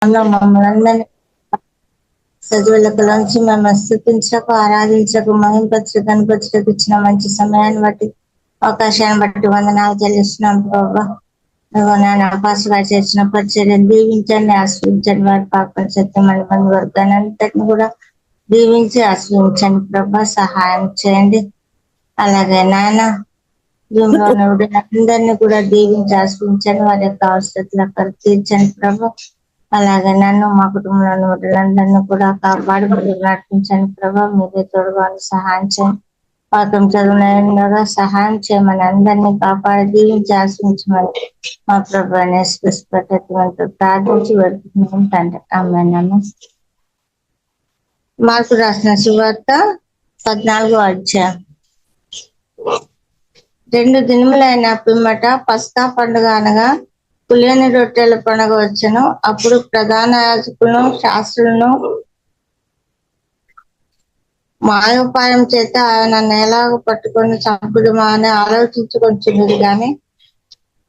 సమయంలో మమ్మల్ని అందరినీ సజీవులకులోంచి మేము స్థుతించకు, ఆరాధించకు, మహింపరచకు, కనపరచకు ఇచ్చిన మంచి సమయాన్ని బట్టి, అవకాశాన్ని బట్టి వందనాలు చెల్లిస్తున్నాం ప్రభా. నాన్న పాస్ గారు చేసిన పరిచర్యను దీవించండి, ఆశ్రయించండి. వారి పాప సత్యం మంది వర్గాన్ని అంతటిని కూడా దీవించి ఆశ్రయించండి ప్రభా. సహాయం చేయండి. అలాగే నాన్న జూమ్లో అందరినీ కూడా దీవించి ఆశ్రయించండి. వారి యొక్క అవసరతలు అక్కడ తీర్చండి ప్రభా. అలాగే నన్ను మా కుటుంబంలో అందరినీ కూడా కాపాడు నడిపించండి ప్రభా. మీరే తోడుగా సహాయం చేయండి. పాఠం చదువునగా సహాయం చేయమని అందరినీ కాపాడి దీవించి ఆశ్రయించమని మా ప్రభు పెట్టేటువంటి ప్రార్థించి వెళ్తున్నాం తండ్రి. ఆమేన్. మార్కు రాసిన సువార్త 14వ అధ్యాయం. 2 దినములైన పిమ్మట పస్కా పండుగ అనగా పులియని రొట్టెల పండుగ వచ్చెను. అప్పుడు ప్రధాన యాజకులను శాస్త్రులను మాయోపాయం చేత ఆయన నేలాగా పట్టుకొని చంపుదమా అని ఆలోచించుకొంచున్నది కానీ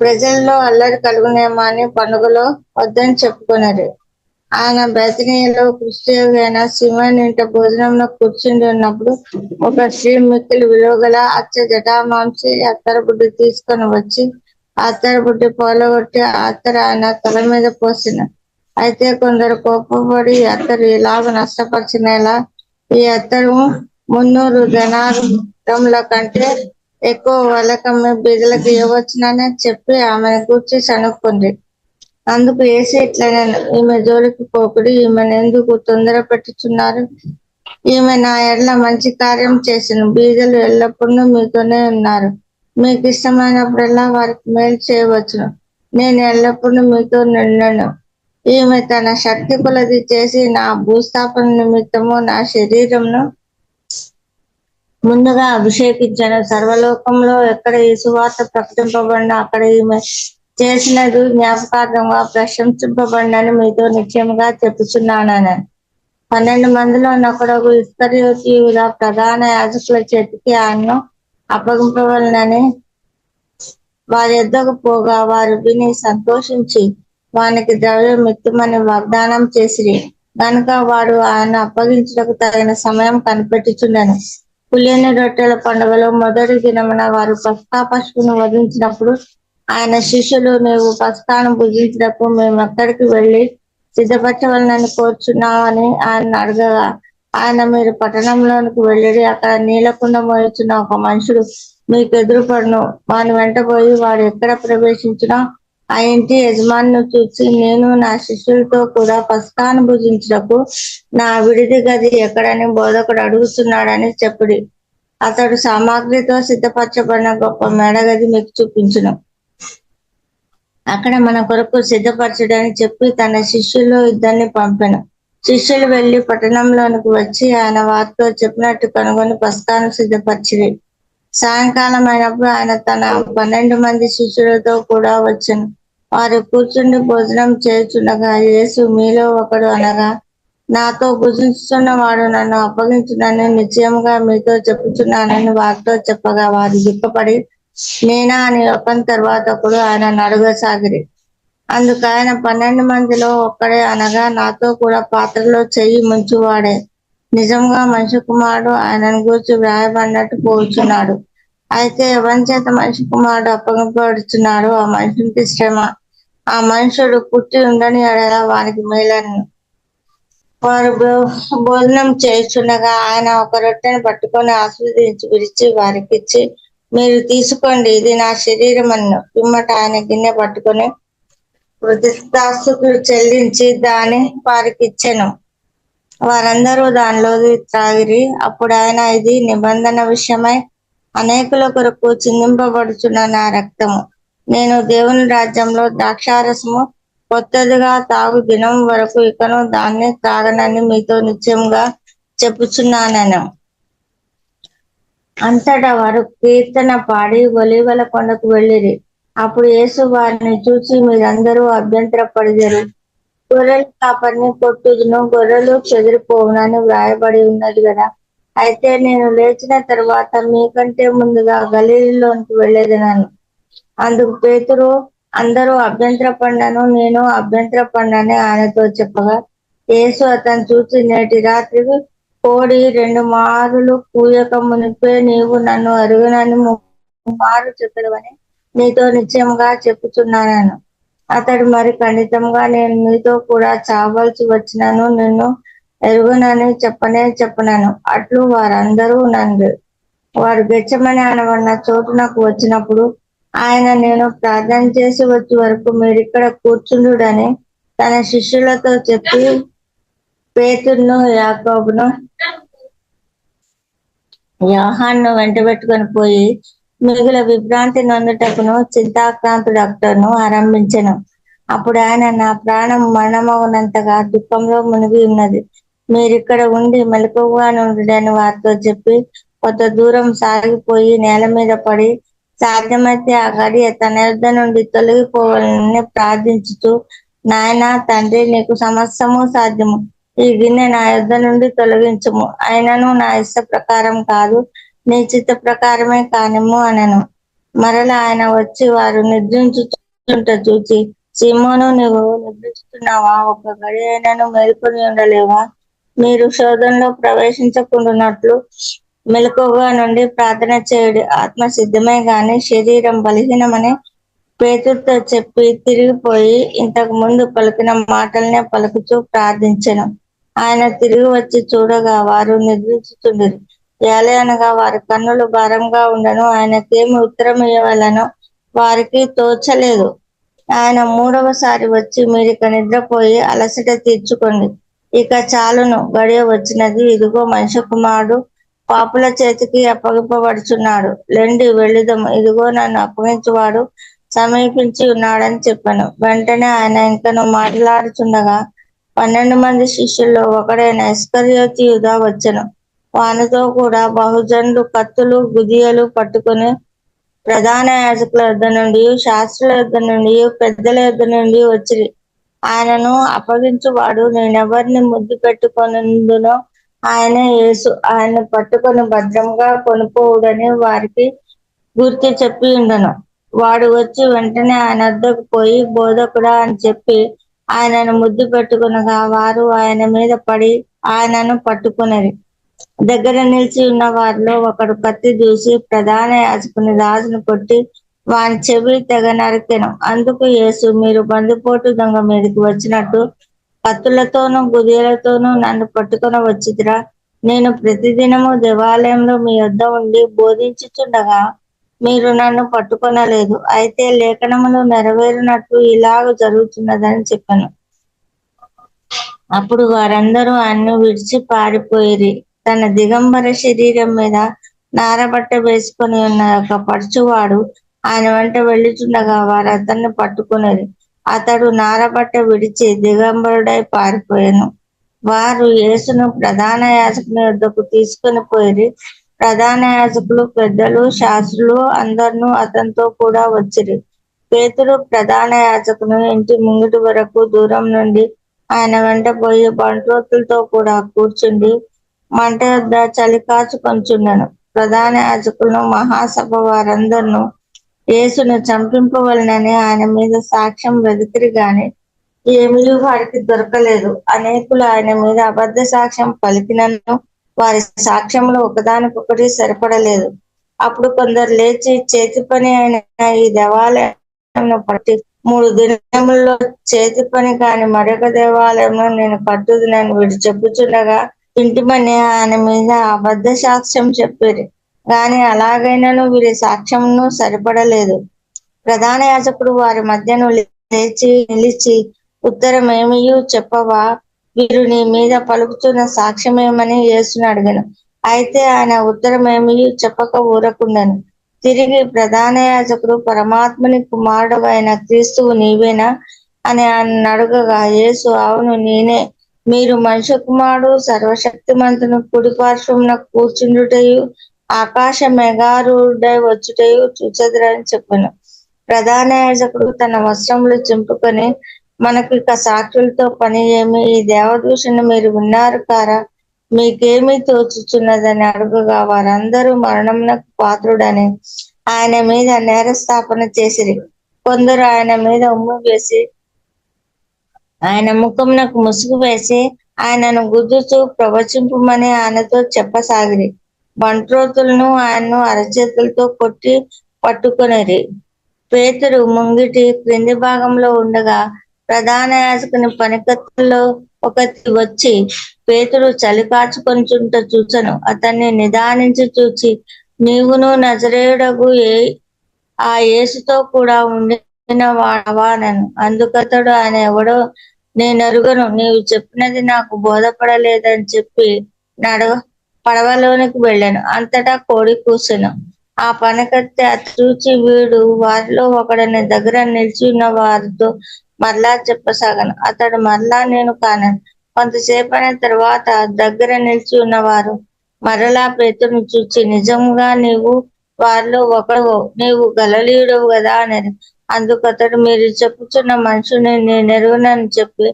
ప్రజల్లో అల్లరి కలుగునేమో అని పండుగలో వద్దని చెప్పుకున్నది. ఆయన బెతనీయులో క్రిస్టియన్ సిమోను ఇంట భోజనంలో కూర్చుండి ఉన్నప్పుడు ఒక స్త్రీ మిక్కిలి విలువగల అచ్చ జటామాంసి అత్తర బుడ్డి తీసుకొని వచ్చి అత్తర బుడ్డి పోలగొట్టి అత్తర ఆయన తల మీద పోసిన. అయితే కొందరు కోపపడి అత్తరు ఇలాగ నష్టపరిచినలా ఈ అత్తరు 300 ధనారముల కంటే ఎక్కువ వలకమ్మి బీదలకు ఇవ్వవచ్చునని చెప్పి ఆమెను కూర్చి సనుక్కుంది. అందుకు యేసు ఇట్లనెను, ఈమె జోలికి పోకుడి, ఈమెను ఎందుకు తొందర పెట్టుచున్నారు? ఈమె నా ఎడల మంచి కార్యం చేసిన. బీదలు ఎల్లప్పుడూ మీతోనే ఉన్నారు, మీకు ఇష్టమైనప్పుడల్లా వారికి మేలు చేయవచ్చును. నేను ఎల్లప్పుడూ మీతో నిండను. ఈమె తన శక్తి కొలది చేసి నా భూస్థాపన నిమిత్తము నా శరీరంను ముందుగా అభిషేకించాను. సర్వలోకంలో ఎక్కడ ఈ సువార్త ప్రకటింపబడినా అక్కడ ఈమె చేసినది జ్ఞాపకార్థంగా ప్రశంసింపబడినని మీతో నిశ్చయముగా చెప్పుచున్నానని. 12 మందిలో నొకడు ఇస్కరియోతు యూదా ప్రధాన యాజకుల చేతికి ఆయన్ను అప్పగింపవలెనని వారి యొద్దకు పోగా వారు విని సంతోషించి వానికి ద్రవ్యం ఇత్తుమని వాగ్దానం చేసిరి గనుక వాడు ఆయన అప్పగించుటకు తగిన సమయం కనిపెట్టుచుండెను. పులియని రొట్టెల పండుగలో మొదటి దినమున వారు పస్కా పశువును వధించినప్పుడు ఆయన శిష్యులు, నీవు పస్కాను భుజించినప్పుడు మేము ఎక్కడికి వెళ్ళి సిద్ధపరచవలనని కోరుచున్నామని ఆయన అడగగా ఆయన, మీరు పట్టణంలోనికి వెళ్ళి అక్కడ నీలకుండ మోయుచున్న ఒక మనుషుడు మీకు ఎదురుపడును. వాని వెంట పోయి వాడు ఎక్కడ ప్రవేశించినా ఆ ఇంటి యజమానిని చూసి, నేను నా శిష్యులతో కూడా పస్కాను భుజించుటకు నా విడిది గది ఎక్కడని బోధకుడు అడుగుతున్నాడని చెప్పుడి. అతడు సామాగ్రితో సిద్ధపరచబడిన గొప్ప మేడగది మీకు చూపించును. అక్కడ మన కొరకు సిద్ధపరచుడని చెప్పి తన శిష్యులు 2 పంపెను. శిష్యులు వెళ్లి పట్టణంలోనికి వచ్చి ఆయన వారితో చెప్పినట్టు కనుగొని పస్కాను సిద్ధపరిచిరి. సాయంకాలం అయినప్పుడు ఆయన తన 12 మంది శిష్యులతో కూడా వచ్చెను. వారు కూర్చుండి భోజనం చేయుచుండగా యేసు, మీలో ఒకడు అనగా నాతో భుజించుచున్న వాడు నన్ను అప్పగించునని నిశ్చయముగా మీతో చెప్పుచున్నానని వారితో చెప్పగా వారు దుఃఖపడి నేనా అని ఒకని తర్వాత ఒకడు ఆయన అడగసాగిరి. అందుకు ఆయన 12 మందిలో ఒక్కడే అనగా నాతో కూడా పాత్రలో చెయ్యి ముంచువాడే. నిజంగా మనిషి కుమారుడు ఆయనను గూర్చి వ్రాయబడినట్టు పోచున్నాడు. అయితే ఎవరి చేత మనిషి కుమారుడు అప్పగింపబడుచున్నాడు ఆ మనుషునికి శ్రమ. ఆ మనుషుడు పుట్టి ఉండని ఎడల వానికి మేలను. వారు భోజనం చేయుచుండగా ఆయన ఒక రొట్టెను పట్టుకొని ఆశీర్వదించి విరిచి వారికి ఇచ్చి, మీరు తీసుకోండి, ఇది నా శరీరం అను. పిమ్మట ఆయన గిన్నె పట్టుకొని కృతజ్ఞతాస్తుతులు చెల్లించి దాన్ని వారికి ఇచ్చెను. వారందరూ దానిలోది త్రాగిరి. అప్పుడు ఆయన, ఇది నిబంధన విషయమై అనేకుల కొరకు చిందింపబడుచున్న నా రక్తము. నేను దేవుని రాజ్యంలో ద్రాక్షారసము కొత్తదిగా తాగు దినం వరకు ఇకను దాన్ని త్రాగనని మీతో నిశ్చయముగా చెప్పుచున్నానెను. అంతటా వారు కీర్తన పాడి ఒలీవల కొండకు వెళ్ళిరి. అప్పుడు యేసు వారిని చూసి, మీరందరూ అభ్యంతరపడిదరు. గొర్రెల కాపరిని కొట్టుదును, గొర్రెలు చెదిరిపోవునని వ్రాయబడి ఉన్నది కదా. అయితే నేను లేచిన తరువాత మీకంటే ముందుగా గలిలయలోనికి వెళ్ళేదనను. అందుకు పేతురు, అందరూ అభ్యంతరపడినను నేను అభ్యంతరపడినని ఆయనతో చెప్పగా, యేసు అతను చూసి, నేటి రాత్రికి కోడి 2 మారులు కూయక మునిపే నీవు నన్ను అరుగునని మారు చెప్పడవని నీతో నిశ్చయముగా చెప్పుచున్నాను. అతడు మరి ఖండితంగా నేను నీతో కూడా చావలసి వచ్చినను నిన్ను ఎరుగునని చెప్పనను. అట్లు వారందరూ నందు. వారు గెచ్చమని అనబడిన చోటునకు వచ్చినప్పుడు ఆయన, నేను ప్రార్థన చేసి వచ్చే వరకు మీరిక్కడ కూర్చుండుడని తన శిష్యులతో చెప్పి పేతురును, యాకోబును, యోహానును వెంటబెట్టుకొని పోయి మిగుల విభ్రాంతి నొందుటకును చింతాక్రాంతుడను ఆరంభించెను. అప్పుడు ఆయన, నా ప్రాణం మరణమవునంతగా దుఃఖంలో మునిగి ఉన్నది, మీరిక్కడ ఉండి మెలకువగా నుండుడని వారితో చెప్పి కొంత దూరం సాగిపోయి నేల మీద పడి సాధ్యమైతే ఆ గడియ తన యొద్ద నుండి తొలగిపోవాలని ప్రార్థించుతూ, నాయనా తండ్రి, నీకు సమస్తము సాధ్యము, ఈ గిన్నె నా యొద్ద నుండి తొలగించుము, అయినను నా ఇష్ట ప్రకారం కాదు, నీ చిత్త ప్రకారమే కానిమ్ము అనెను. మరలా ఆయన వచ్చి వారు నిద్రించుచుంట చూచి, సీమోను, నీవు నిద్రిస్తున్నావా? ఒక గడి అయినను మేలుకొని ఉండలేవా? మీరు శోధనలో ప్రవేశించకుండానట్లు మెలకువగా నుండి ప్రార్థన చేయుడి. ఆత్మ సిద్ధమే గాని శరీరం బలహీనమని పేతురుతో చెప్పి తిరిగిపోయి ఇంతకు ముందు పలికిన మాటలనే పలుకుచూ ప్రార్థించెను. ఆయన తిరిగి వచ్చి చూడగా వారు నిద్రించుచుండిరి. ఏలయనగా వారి కన్నులు భారంగా ఉండను. ఆయనకేమి ఉత్తరం ఇవ్వవలెనో వారికి తోచలేదు. ఆయన 3వసారి వచ్చి, మీరిక నిద్రపోయి అలసట తీర్చుకోండి, ఇక చాలును, గడియ వచ్చినది, ఇదిగో మనుష్య కుమారుడు పాపుల చేతికి అప్పగింపబడుచున్నాడు, లెండి వెళ్ళుదము, ఇదిగో నన్ను అప్పగించువాడు సమీపించి ఉన్నాడని చెప్పాను. వెంటనే ఆయన ఇంకను మాట్లాడుచుండగా 12 మంది శిష్యుల్లో ఒకడైన ఇస్కరియోతు యూదా వచ్చెను. వానితో కూడా బహుజనులు కత్తులు గుదియలు పట్టుకుని ప్రధాన యాజకుల యొద్ద నుండి, శాస్త్రుల యొద్ద నుండి, పెద్దల యొద్ద నుండి వచ్చిరి. ఆయనను అప్పగించువాడు నేనెవరిని ముద్దు పెట్టుకొనుదునో ఆయనే యేసు, ఆయన్ని పట్టుకొని భద్రంగా కొనిపోవుడని వారికి గుర్తు చెప్పి ఉండను. వాడు వచ్చి వెంటనే ఆయన వద్దకు పోయి, బోధకుడా అని చెప్పి ఆయనను ముద్దు పెట్టుకొనగా వారు ఆయన మీద పడి ఆయనను పట్టుకునిరి. దగ్గర నిలిచి ఉన్న వారిలో ఒకడు కత్తి దూసి ప్రధాన యాజకుని రాజును కొట్టి వాని చెవి తెగ నరికెను. అందుకు యేసు, మీరు బందిపోటు దొంగ మీదకి వచ్చినట్టు కత్తులతోనూ గుదియలతోనూ నన్ను పట్టుకొని వచ్చిదిరా? నేను ప్రతిదినము దేవాలయంలో మీ యొద్ద ఉండి బోధించుచుండగా మీరు నన్ను పట్టుకొనలేదు. అయితే లేఖనములు నెరవేరినట్లు ఇలాగ జరుగుతున్నదని చెప్పాను. అప్పుడు వారందరూ ఆయన్ను విడిచి పారిపోయిరి. తన దిగంబర శరీరం మీద నారబట్ట వేసుకొని ఉన్న ఒక పడుచువాడు ఆయన వెంట వెళ్ళుచుండగా వారు అతన్ని పట్టుకునేది. అతడు నారబట్ట విడిచి దిగంబరుడై పారిపోయాను. వారు యేసును ప్రధాన యాజకుని వద్దకు తీసుకొని పోయిరి. ప్రధాన యాజకులు, పెద్దలు, శాస్త్రులు అందరూ అతనితో కూడా వచ్చిరి. పేతురు ప్రధాన యాజకుని ఇంటి ముంగిటి వరకు దూరం నుండి ఆయన వెంట పోయి బంట్రోతులతో కూడా కూర్చుండి మంట వద్ద చలి కాచుకొంచుండెను. ప్రధాన యాజకులను, మహాసభ వారందరూ యేసును చంపింపవలనని ఆయన మీద సాక్ష్యం వెదికిరి గాని ఏమీ వారికి దొరకలేదు. అనేకులు ఆయన మీద అబద్ధ సాక్ష్యం పలికినను వారి సాక్ష్యంలో ఒకదానికొకటి సరిపడలేదు. అప్పుడు కొందరు లేచి, చేతి పని అయిన ఈ దేవాలయం పట్టి 3 దినములలో చేతి పని కాని మరొక దేవాలయంలో నేను కట్టుదునని వీడు చెప్పుచుండగా ఇంటిమని ఆయన మీద అబద్ధ సాక్ష్యం చెప్పిరి. గాని అలాగైనను వీరి సాక్ష్యమును సరిపడలేదు. ప్రధాన యాజకుడు వారి మధ్యను లేచి నిలిచి, ఉత్తరం ఏమియూ చెప్పవా? వీరు నీ మీద పలుకుతున్న సాక్ష్యమేమని యేసును అడిగాను. అయితే ఆయన ఉత్తరం ఏమియూ చెప్పక ఊరకుండెను. తిరిగి ప్రధాన యాజకుడు, పరమాత్ముని కుమారుడు అయిన క్రీస్తువు నీవేనా అని ఆయన అడగగా యేసు, అవును నేనే, మీరు మనుష్య కుమారుడు సర్వశక్తిమంతుని కుడి పార్శ్వమున కూర్చుండుటయు ఆకాశ మేఘారూఢుడై వచ్చుటయు చూచెదరని చెప్పాను. ప్రధాన యాజకుడు తన వస్త్రములు చింపుకొని, మనకు ఇక సాక్షులతో పని ఏమి? ఈ దేవదూషణ మీరు విన్నారు కారా? మీకేమీ తోచుచున్నదని అడుగగా వారందరూ మరణమునకు పాత్రుడని ఆయన మీద నేరస్థాపన చేసిరి. కొందరు ఆయన మీద ఉమ్ము వేసి ఆయన ముఖమునకు ముసుగు వేసి ఆయనను గుద్దుతూ ప్రవచింపమని ఆయనతో చెప్పసాగిరి. బంట్రోతులను ఆయన్ను అరచేతులతో కొట్టి పట్టుకొనిరి. పేతురు ముంగిటి క్రింది భాగంలో ఉండగా ప్రధాన యాజకుని పనికత్తుల్లో ఒకటి వచ్చి పేతురు చలి కాచుకొనిచుంట చూచెను. అతన్ని నిదానించి చూచి, నీవును నజరేయుడగు ఆ యేసుతో కూడా ఉండిన వాడవానను. అందుకతడు ఆయన ఎవడో నేనెరుగను, నీవు చెప్పినది నాకు బోధపడలేదని చెప్పి పడవలోనికి వెళ్ళాను. అంతటా కోడి కూసెను. ఆ పనికత్తె అతి చూచి వీడు వారిలో ఒకడని దగ్గర నిలిచి ఉన్న వారితో మరలా చెప్పసాగను. అతడు మరలా నేను కానను. కొంతసేపైన తర్వాత దగ్గర నిలిచి ఉన్నవారు మరలా పేతురును చూచి, నిజంగా నీవు వారిలో ఒకడు, నీవు గలిలయుడవు కదా అని. అందుకతడు, మీరు చెప్పుచున్న మనుషుని నేనెరుగనని చెప్పి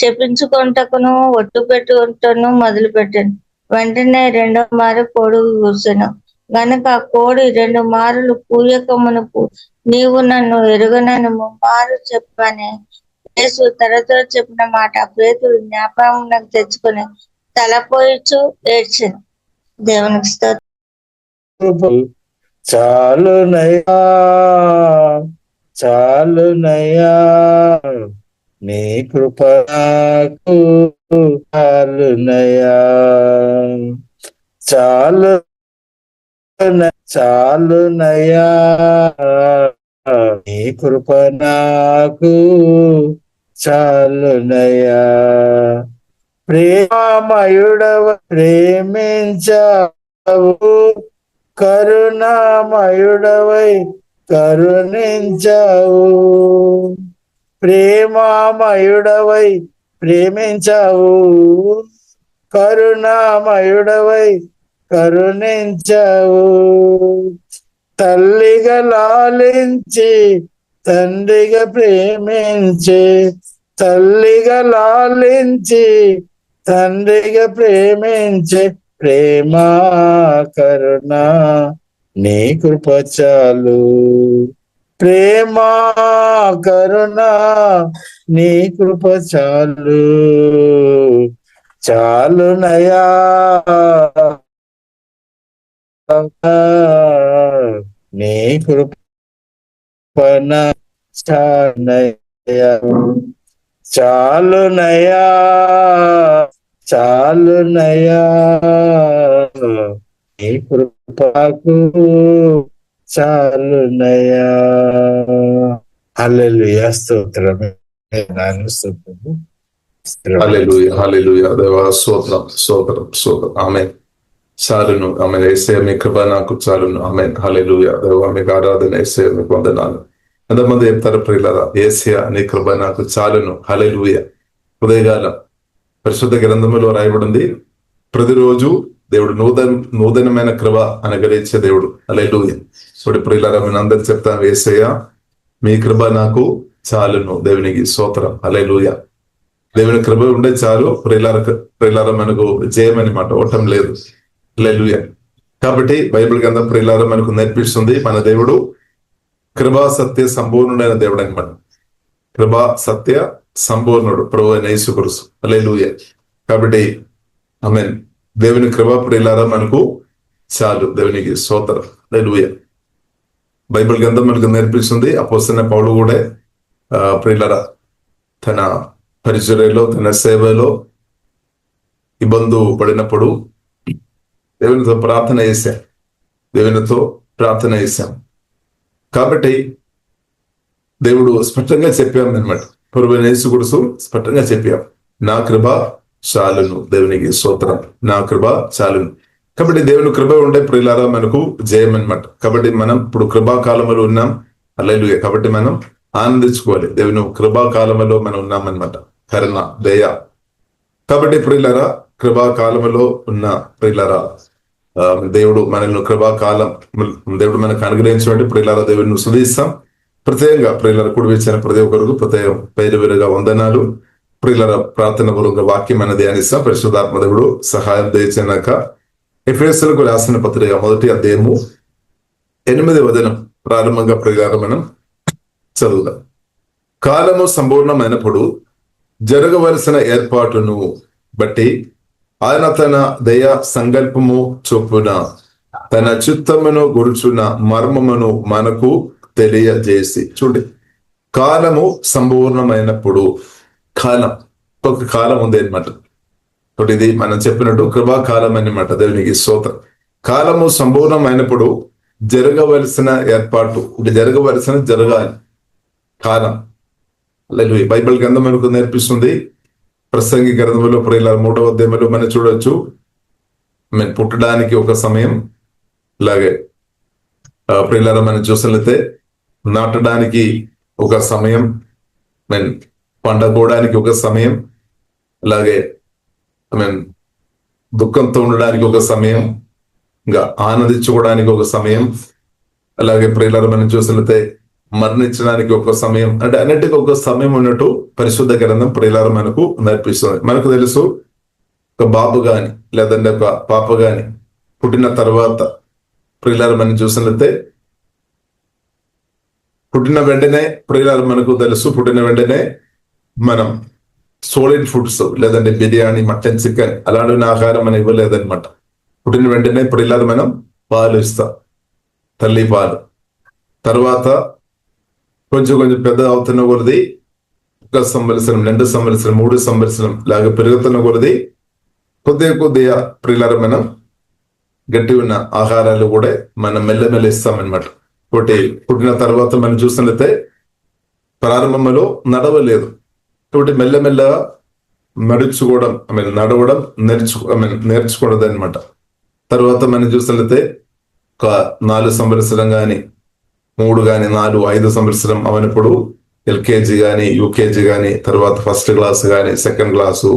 శపించుకొనుటకును ఒట్టు పెట్టుకుంటూ మొదలుపెట్టాను. వెంటనే రెండో మారు కోడి కూసెను. గనుక కోడి 2 మారులు కూయక మునుపు నీవు నన్ను ఎరుగనని ముమ్మారు చెప్పని యేసు తనతో చెప్పిన మాట పేతురు జ్ఞాపకం తెచ్చుకొని తలపోయిచు ఏడ్చెను. దేవునికి స్తోత్రం. చాలునయ్యా చాలునయ్యా నీ కృప నాకు చాలునయ్యా చాలునయ్యా నీ కృప నాకు చాలునయ్యా ప్రేమమయుడవ ప్రేమించావు కరుణామయుడవై కరుణించావు ప్రేమమయుడవై ప్రేమించావు కరుణామయుడవై కరుణించావు తల్లిగా లాలించి తండ్రిగా ప్రేమించి తల్లిగా లాలించి తండ్రిగా ప్రేమించే ప్రేమ కరుణ నీ కృప చాలు ప్రేమ కరుణ నీ కృప చాలు చాలునయ్యా నీ కృప చాలునయ్యా చాలునయ్యా చాలునయ్యా నీ కృపకు చాలునయ్యా హల్లెలూయా స్తోత్రమే స్తోత్రము హల్లెలూయా హల్లెలూయా దేవా స్తోత్రం స్తోత్రం స్తోత్రం ఆమేన్ చాలును ఆమేన్ యేసయ్య మీ కృప నాకు చాలును ఆమేన్ హల్లెలూయా దేవా మీకు ఆరాధన యేసయ్య మీకు వందనాలు. ఎంతమంది చెప్తారు ప్రియులారా, యేసయ్య నీ కృప నాకు చాలును. హల్లెలూయా. ఉదయకాలం పరిశుద్ధ గ్రంథములో రాయబడింది, ప్రతిరోజు దేవుడు నూతనమైన కృప అనుగ్రహించే దేవుడు. హల్లెలూయా. చూడు ప్రియులారా, నేను అందరు చెప్తాను, యేసయ్య మీ కృప నాకు చాలును. దేవునికి స్తోత్రం. హల్లెలూయా. దేవుని కృప ఉండే చాలు ప్రియులారా, మనకు జయమనమాట, ఓటం లేదు. హల్లెలూయా. కాబట్టి బైబిల్ గ్రంథం ప్రియులారా మనకు నేర్పిస్తుంది, మన దేవుడు కృపా సత్య సంపూర్ణుడైన దేవుడు అనమాట. కృపా సత్య సంపూర్ణుడు ప్రభు అయిన యేసుక్రీస్తు. హల్లెలూయా. కాబట్టి ఆమేన్. దేవుని కృప ప్రియులారా మనకు చాలు. దేవునికి స్తోత్రం. హల్లెలూయా. బైబిల్ గ్రంథం మనకు నేర్పిస్తుంది, అపోస్తలుడైన పౌలు కూడా ప్రియులారా తన పరిచర్యలో తన సేవలో ఇబ్బంది పడినప్పుడు దేవునితో ప్రార్థన చేశాం. కాబట్టి దేవుడు స్పష్టంగా చెప్పాం అనమాట. ప్రభువైన యేసుక్రీస్తు స్పష్టంగా చెప్పాం, నా కృప చాలును. దేవునికి స్తోత్రం. నా కృప చాలును. కాబట్టి దేవుని కృప ఉండే ప్రియులారా మనకు జయం అనమాట. కాబట్టి మనం ఇప్పుడు కృపాకాలంలో ఉన్నాం. హల్లెలూయా. కాబట్టి మనం ఆనందించుకోవాలి. దేవుని కృపాకాలంలో మనం ఉన్నామన్నమాట. కరుణ దయ. కాబట్టి ప్రియులారా, కృపాకాలంలో ఉన్న ప్రియులారా, దేవుడు మనల్ని కృపాకాలం దేవుడు మనకు అనుగ్రహించినట్టు ప్రియులారా దేవుడిని స్తుతిస్తాం. ప్రత్యేకంగా ప్రియులారా కూడి వచ్చిన ప్రతి ఒక్కరికి ప్రత్యేక పేరుగా వందనాలు. ప్రియులారా ప్రార్థన పూర్వక వాక్యం అనేది ధ్యానిస్తాం. పరిశుద్ధాత్మ దేవుడు సహాయం దయచేయనాక ఎఫెసీయులకు రాసిన పత్రిక 1వ అధ్యాయము 8వ వచనం ప్రారంభంగా ప్రియులారా మనం చదువుదాం. కాలము సంపూర్ణమైనప్పుడు జరగవలసిన ఏర్పాటును బట్టి ఆయన తన దయా సంకల్పము చొప్పున తన చిత్తమును గురుచున్న మర్మమును మనకు తెలియజేసి. చూడండి, కాలము సంపూర్ణమైనప్పుడు, కాలం ఒక కాలం ఉంది అనమాట. ఇప్పుడు ఇది మనం చెప్పినట్టు కృపాకాలం అన్నమాట. దేవునికి స్తోత్రం. కాలము సంపూర్ణమైనప్పుడు జరగవలసిన ఏర్పాటు, అంటే జరగాలి కాలం. హల్లెలూయా. బైబిల్ గ్రంథం మనకు నేర్పిస్తుంది. ప్రసంగి గ్రంథంలో ప్రియులారా 3వ అధ్యాయంలో మనం చూడొచ్చు, పుట్టడానికి ఒక సమయం, అలాగే ప్రియులారా మనం చూసినట్లయితే నాటడానికి ఒక సమయం, పండగడానికి ఒక సమయం, అలాగే దుఃఖంతో ఉండడానికి ఒక సమయం, ఇంకా ఆనందించుకోవడానికి ఒక సమయం, అలాగే ప్రియులారా మనం చూసినట్లయితే మరణించడానికి ఒక సమయం, అంటే అన్నిటికీ ఒక సమయం ఉన్నట్టు పరిశుద్ధ గ్రంథం ప్రియులారా మనకు నేర్పిస్తుంది. మనకు తెలుసు, ఒక బాబు గాని లేదంటే ఒక పాప గాని పుట్టిన తర్వాత ప్రియులారా మనం చూసినట్లయితే పుట్టిన వెంటనే ప్రియులారా మనకు తెలుసు, పుట్టిన వెంటనే మనం సోలిడ్ ఫుడ్స్ లేదంటే బిర్యానీ, మటన్, చికెన్ అలాంటి ఆహారం మనం ఇవ్వలేదన్నమాట. పుట్టిన వెంటనే ప్రియులారా మనం పాలు ఇస్తాం, తల్లి పాలు. తర్వాత కొంచెం పెద్ద అవుతున్న కొలది 1 సంవత్సరం, 2 సంవత్సరం, 3 సంవత్సరం లాగా పెరుగుతున్న కొలది కొద్దిగా ప్రియులారా మనం గట్టి ఉన్న ఆహారాలు కూడా మనం మెల్లమెల్ల ఇస్తామన్నమాట. ఒకటి పుట్టిన తర్వాత మనం చూసినట్లయితే ప్రారంభంలో నడవలేదు, కాబట్టి మెల్లమెల్లగా నడుచుకోవడం, నడవడం నేర్చుకోవడం అనమాట. తర్వాత మనం చూసినట్లయితే ఒక 4 సంవత్సరం కానీ 3 కానీ 4, 5 సంవత్సరం అవనప్పుడు ఎల్కేజీ కానీ యూకేజీ కానీ తర్వాత ఫస్ట్ క్లాస్ కానీ సెకండ్ క్లాసు,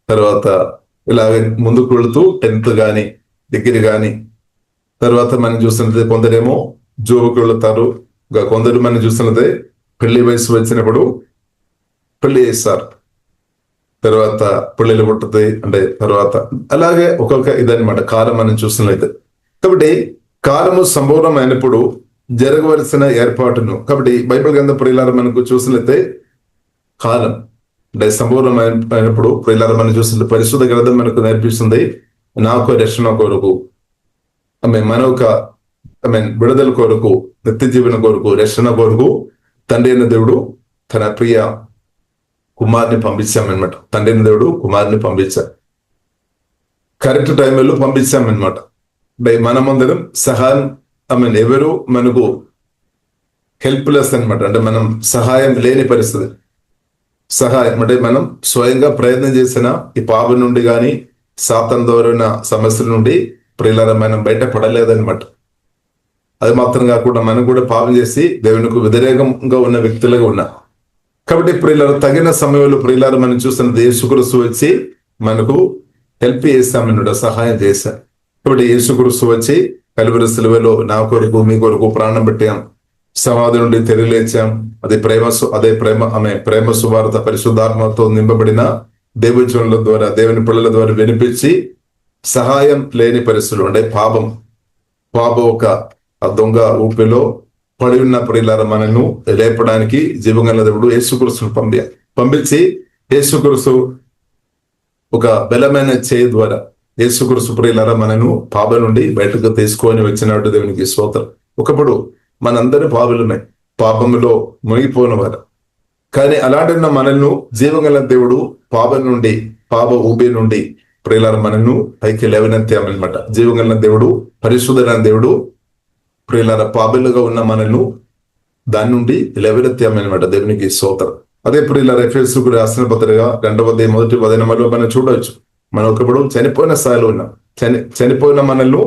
తర్వాత ఇలాగే ముందుకు వెళుతూ 10th కానీ డిగ్రీ కానీ, తర్వాత మనం చూసినట్లయితే కొందరేమో జోబుకు వెళుతారు, ఇంకా కొందరు మనం చూసినట్లయితే పెళ్లి వయసు వచ్చినప్పుడు పెళ్లి చేస్తారు, తర్వాత పెళ్లిళ్ళు పుట్టుతాయి, అంటే తర్వాత అలాగే ఒక్కొక్క ఇదనమాట కాలం మనం చూసినట్లయితే. కాబట్టి కాలము సంపూర్ణమైనప్పుడు జరగవలసిన ఏర్పాటును, కాబట్టి బైబిల్ గ్రంథం ప్రియులారా మనకు చూసినట్లయితే కాలం అంటే సంపూర్ణమైనప్పుడు ప్రియులారా మనం చూసిన పరిశుద్ధ గ్రంథం మనకు నేర్పిస్తుంది, నాకు రక్షణ కొరకు, మనొక విడుదల కొరకు, నిత్య జీవన కొరకు, రక్షణ కొరకు తండ్రి అయిన దేవుడు తన ప్రియ కుమార్ని పంపించామన్నమాట. తండ్రి అయిన దేవుడు కుమార్ని పంపించారు, కరెక్ట్ టైంలో పంపించామన్నమాట. మనమందరం సహాయం, ఎవరు మనకు హెల్ప్లెస్ అనమాట, అంటే మనం సహాయం లేని పరిస్థితి. సహాయం అంటే మనం స్వయంగా ప్రయత్నం చేసిన ఈ పాపం నుండి కానీ సాతాను ద్వారా ఉన్న సమస్యల నుండి ప్రియులారా మనం బయటపడలేదన్నమాట. అది మాత్రం కాకుండా మనం కూడా పాపం చేసి దేవునికి వ్యతిరేకంగా ఉన్న వ్యక్తులుగా ఉన్నా. కాబట్టి ప్రియులారా తగిన సమయంలో ప్రియులారా మనం చూస్తున్న యేసుక్రీస్తు వచ్చి మనకు హెల్ప్ చేస్తామన్నమాట, సహాయం చేశారు. కాబట్టి యేసుక్రీస్తు వచ్చి కలువరి సిలువలో నా కొరకు మీ కొరకు ప్రాణం పెట్టాం, సమాధి నుండి తెరలేచాం. అదే ప్రేమ సువార్త పరిశుద్ధాత్మతో నింపబడిన దేవజనుల ద్వారా, దేవుని పిల్లల ద్వారా వినిపించి సహాయం లేని పరిస్థితులు, అంటే పాపం ఒక దొంగ ఊపిలో పడి ఉన్న ప్రియులారా మనను లేపడానికి జీవగల దేవుడు యేసుక్రీస్తును పంపించి యేసుక్రీస్తు ఒక బలమైన చేయి ద్వారా యేసుక్రీస్తు ప్రియులారా మనను పాపం నుండి బయటకు తీసుకొని వచ్చినట్టు దేవునికి స్తోత్రం. ఒకప్పుడు మనందరి పాపలుమే, పాపములో మునిగిపోయిన వారు, కానీ అలాంటి మనల్ని జీవగల దేవుడు పాపం నుండి, పాప ఊబి నుండి ప్రియులారా మనను పైకి లేవనెత్తామన్నమాట. జీవగల దేవుడు, పరిశుద్ధమైన దేవుడు ప్రియులారా పాపలుగా ఉన్న మనల్ని దాని నుండి లేవనెత్తామన్నమాట. దేవునికి స్తోత్రం. అదే ప్రియులారా ఎఫెసీయులకు రాసిన పత్రిక 2వ అధ్యాయం 1వ వచనంలో మనం చూడవచ్చు, మనం ఒకప్పుడు చనిపోయిన స్థాయిలో ఉన్నాం, చనిపోయిన మనల్ని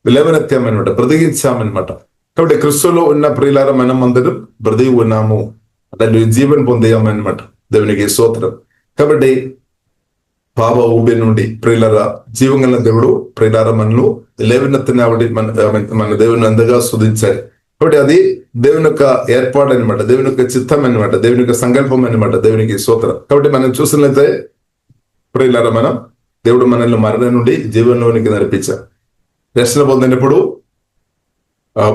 లేవనెత్తామన్నమాట, బ్రతికించామన్నమాట. కాబట్టి క్రీస్తులో ఉన్న ప్రియులారా మనం అందరం బ్రతికి ఉన్నాము, అంటే జీవన్ పొందామన్నమాట. దేవునికి స్తోత్రం. కాబట్టి పాప ఊబి నుండి ప్రియులారా జీవగల దేవుడు ప్రియులారా మనను లేవనెత్తిన మన దేవుని అందగా స్తుతించాలి. కాబట్టి అది దేవుని యొక్క ఏర్పాటు అనమాట, దేవుని యొక్క చిత్తం అనమాట, దేవుని యొక్క సంకల్పం అనమాట. దేవునికి స్తోత్రం. కాబట్టి మనం చూసినట్లయితే ప్రియులారా మనం దేవుడు మనల్ని మరణం నుండి జీవనంలోనికి నడిపించారు. రక్షణ పొందినప్పుడు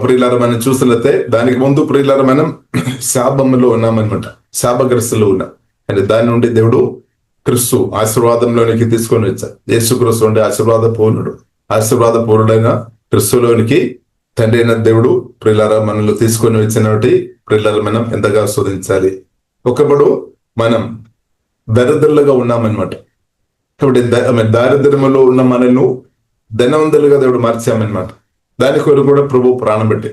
ప్రియులారా మనం చూసినట్లయితే దానికి ముందు ప్రియులారా మనం శాపంలో ఉన్నామన్నమాట, శాపగ్రస్తులో ఉన్నాం. అంటే దాని నుండి దేవుడు క్రీస్తు ఆశీర్వాదంలోనికి తీసుకొని వచ్చారు. యేసు క్రీస్తు అంటే ఆశీర్వాద పూర్ణుడైన క్రీస్తులోనికి తండ్రి అయిన దేవుడు ప్రియులారా మనలో తీసుకొని వచ్చినటువంటి ప్రియులారా మనం ఎంతగా శోధించాలి. ఒకప్పుడు మనం దరిద్రులుగా ఉన్నామన్నమాట. కాబట్టి దారిద్ర్యంలో ఉన్న మనల్ని ధనవంతులుగా దేవుడు మార్చామన్నమాట. దాని కొరకు కూడా ప్రభు ప్రాణం పెట్టి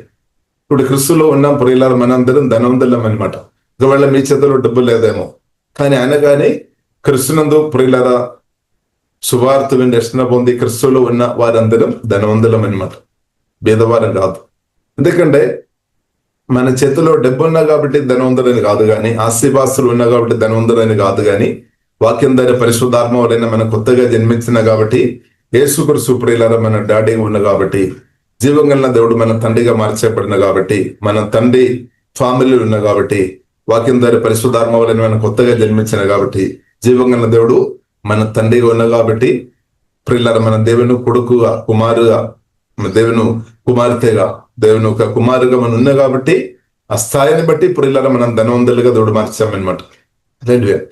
ఇప్పుడు క్రీస్తులో ఉన్నాం ప్రియులారా మనందరం ధనవంతులం అనమాట. ఒకవేళ మీ చేతిలో డబ్బు లేదేమో, కానీ అనగానే క్రీస్తునందు ప్రియులారా సువార్త విని రక్షణ పొంది క్రీస్తులో ఉన్న వారందరం ధనవంతులం అనమాట, భేదవారం కాదు. ఎందుకంటే మన చేతిలో డబ్బు ఉన్నా కాబట్టి ధనవంతులని కాదు, కానీ ఆస్తిపాస్తులు ఉన్నా కాబట్టి ధనవంతులని కాదు, కానీ వాక్యం ద్వారా పరిశుద్ధాత్మ వలన మన కొత్తగా జన్మించిన కాబట్టి యేసుక్రీస్తు ప్రియులారా మన డాడీ ఉన్న కాబట్టి, జీవం కలిగిన దేవుడు మన తండ్రిగా మార్చబడిన కాబట్టి, మన తండ్రి ఫ్యామిలీ ఉన్న కాబట్టి, వాక్యం ద్వారా పరిశుద్ధాత్మ వలన మన కొత్తగా జన్మించిన కాబట్టి, జీవం కలిగిన దేవుడు మన తండ్రిగా ఉన్న కాబట్టి ప్రియులారా మన దేవుని కొడుకుగా కుమారుగా, దేవుని కుమార్తెగా, దేవుని ఒక కుమారుగా మనం ఉన్న కాబట్టి ఆ స్థాయిని బట్టి ప్రియులారా మనం ధనవంతులుగా దేవుడు మార్చామన్నమాట.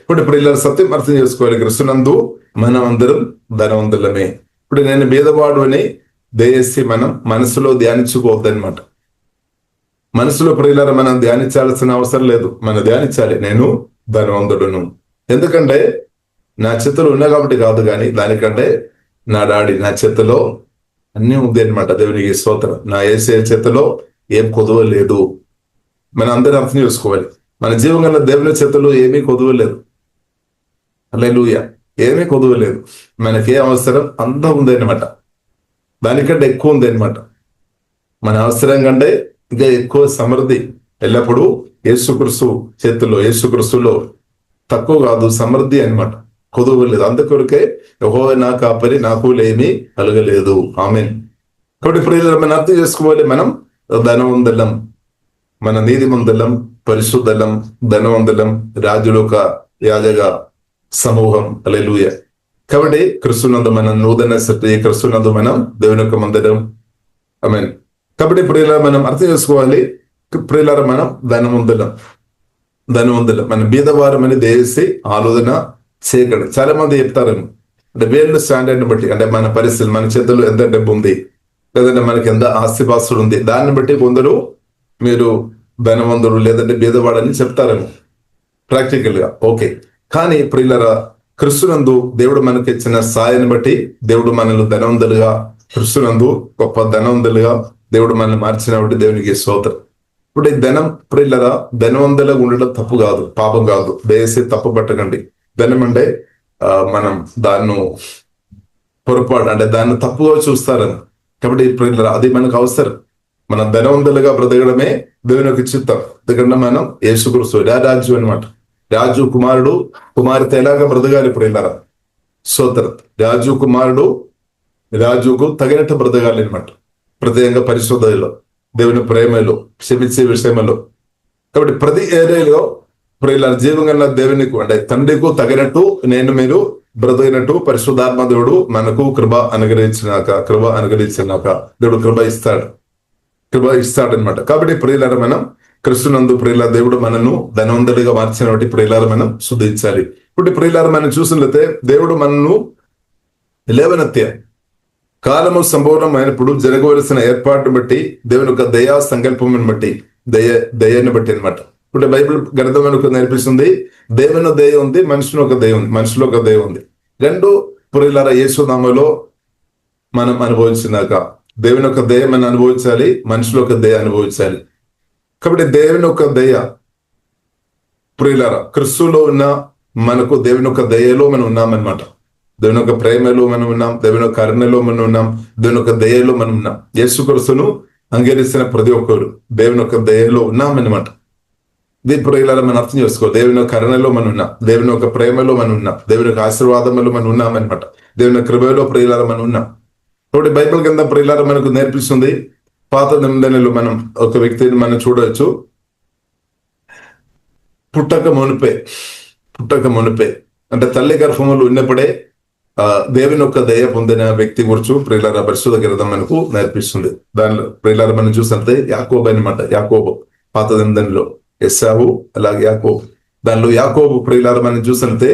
ఇప్పుడు ప్రియులారా సత్యం అర్థం చేసుకోవాలి, క్రీస్తునందు మనం అందరం ధనవంతులమే. ఇప్పుడు నేను భేదవాడు అని దయచేసి మనం మనసులో ధ్యానించుకోవద్దనమాట. మనసులో ప్రియులారా మనం ధ్యానించాల్సిన అవసరం లేదు. మనం ధ్యానించాలి, నేను ధనవంతుడును. ఎందుకంటే నా చేతిలో ఉన్నా కాబట్టి కాదు, కానీ దానికంటే నా డాడీ నా చేతిలో అన్నీ ఉంది అనమాట. దేవునికి స్తోత్రం. నా యేసయ్య చేతిలో ఏం కొదువ లేదు. మనం అందరం అర్థం చేసుకోవాలి, మన జీవంలో దేవుని చేతిలో ఏమీ కొదువ లేదు. హల్లెలూయా. ఏమీ కొదువ లేదు. మనకే అవసరం అంతా ఉంది అనమాట, దానికంటే ఎక్కువ ఉంది అనమాట. మన అవసరం కంటే ఇంకా ఎక్కువ సమృద్ధి ఎల్లప్పుడూ యేసుక్రీస్తు చేతుల్లో, యేసుక్రీస్తులో తక్కువ కాదు, సమృద్ధి అనమాట, కొదువ లేదు. అందుకొరకే యెహోవా నా కాపరి, నాకు లేమి కలగలేదు. ఆమేన్. కాబట్టి ప్రియులారా మనం అర్థం చేసుకోవాలి, మనం ధనవంతులం, మన నీతిమంతులం, పరిశుద్ధలం, ధనవంతులం, రాజులోక యాజక సమూహం. హల్లెలూయా. కాబట్టి క్రీస్తునందు మనం నూతన సృష్టి, క్రీస్తునందు మనం దేవుని యొక్క మందిరం. ఆమేన్. కాబట్టి ప్రియులారా మనం అర్థం చేసుకోవాలి, ప్రియులారా మనం ధనవంతులం, మన బీదవారం అని దేశి ఆలోచన చేయకండి. చాలా మంది చెప్తారేమో, అంటే వేళ్ళు స్టాండర్డ్ బట్టి, అంటే మన పరిస్థితులు, మన చేతుల్లో ఎంత డబ్బు ఉంది, లేదంటే మనకి ఎంత ఆస్తిపాస్తులు ఉంది, దాన్ని బట్టి కొందరు మీరు ధనవంతుడు లేదంటే బీదవాడని చెప్తారేమో ప్రాక్టికల్ గా. ఓకే, కానీ ప్రియులారా క్రీస్తునందు దేవుడు మనకి ఇచ్చిన సాయాన్ని బట్టి దేవుడు మనల్ని ధనవంతులుగా, క్రీస్తునందు గొప్ప ధనవంతులుగా దేవుడు మనల్ని మార్చినప్పుడు దేవునికి స్తోత్రం. ఇప్పుడు ఈ ధనం ప్రియులారా ధనవంతులుగా ఉండడం తప్పు కాదు, పాపం కాదు. దయచేసి తప్పు పట్టకండి. ధనం అంటే మనం దాన్ని పొరపాటు, అంటే దాన్ని తప్పుగా చూస్తారని. కాబట్టి ప్రియులారా అది మనకు అవసరం. మనం ధనవంతులుగా బ్రతకడమే దేవుని యొక్క చిత్తం. ఎందుకంటే మనం యేసుక్రీస్తు రాజు అనమాట. రాజు కుమారుడు కుమార్తె ఎలాగా బ్రతకాలి ప్రియులారా? స్తోత్రం. రాజు కుమారుడు రాజుకు తగినట్టు బ్రతకాలి అనమాట. ప్రత్యేకంగా పరిశుద్ధతలో, దేవుని ప్రేమలో, క్షమించే విషయంలో. కాబట్టి ప్రతి ఏరియాలో ప్రియులారా జీవంగా దేవునికి, అంటే తండ్రికి తగినట్టు నేను మీరు బ్రతికినట్టు పరిశుద్ధాత్మ దేవుడు మనకు కృప అనుగ్రహించినాక దేవుడు కృప ఇస్తాడనమాట. కాబట్టి ప్రియులారా మనం క్రీస్తునందు ప్రియులారా దేవుడు మనను ధనవంతుడిగా మార్చినటువంటి ప్రియులారా మనం శుద్ధించాలి. ఇప్పుడు ప్రియులారా మనం చూసినట్లయితే దేవుడు మనను లేవనెత్తే కాలము సంపూర్ణమైనప్పుడు జరగవలసిన ఏర్పాటును బట్టి, దేవుని యొక్క దయా సంకల్పం బట్టి, దయని బట్టి అనమాట. ఇప్పుడు బైబిల్ గ్రంథం మనకు నేర్పిస్తుంది, దేవుని దయ ఉంది, మనుషుని ఒక దయ ఉంది, మనుషులో ఒక దయ ఉంది. రెండు ప్రియులారా యేసునామములో మనం అనుభవించినాక దేవుని యొక్క దయ మనం అనుభవించాలి, మనుషుల యొక్క దయ అనుభవించాలి. కాబట్టి దేవుని యొక్క దయ ప్రియులారా క్రీస్తులో ఉన్న మనకు దేవుని యొక్క దయలో మనం ఉన్నామన్నమాట. దేవుని యొక్క ప్రేమలో మనం ఉన్నాం, దేవుని యొక్క కరుణలో మనం ఉన్నాం, దేవుని యొక్క దయలో మనం ఉన్నాం. యేసుక్రీస్తును అంగీకరించిన ప్రతి ఒక్కరు దేవుని యొక్క దయలో ఉన్నామన్నమాట. దీని ప్రియులారా మనం అర్థం చేసుకో, దేవుని యొక్క కరుణలో మనం ఉన్నాం, దేవుని యొక్క ప్రేమలో మనం ఉన్నాం, దేవుని యొక్క ఆశీర్వాదంలో మనం ఉన్నామన్నమాట. దేవుని యొక్క కృపలో ప్రియులారా మనం ఉన్నాం. కాబట్టి బైబిల్ కింద ప్రియులారా మనకు నేర్పిస్తుంది, పాత నిబంధనలు మనం ఒక వ్యక్తిని మనం చూడవచ్చు, పుట్టక మునిపే అంటే తల్లి గర్భములు ఉన్నప్పుడే దేవుని యొక్క దయ పొందిన వ్యక్తి గురించి ప్రియులారా పరిశుద్ధ గ్రంథం మనకు నేర్పిస్తుంది. దానిలో ప్రియులారా మనం చూసినట్లయితే యాకోబు అనమాట. యాకోబు పాత నిబంధనలో ఎస్సావు, అలాగే యాకోబు. దానిలో యాకోబు ప్రియులారా మనం చూసినట్లయితే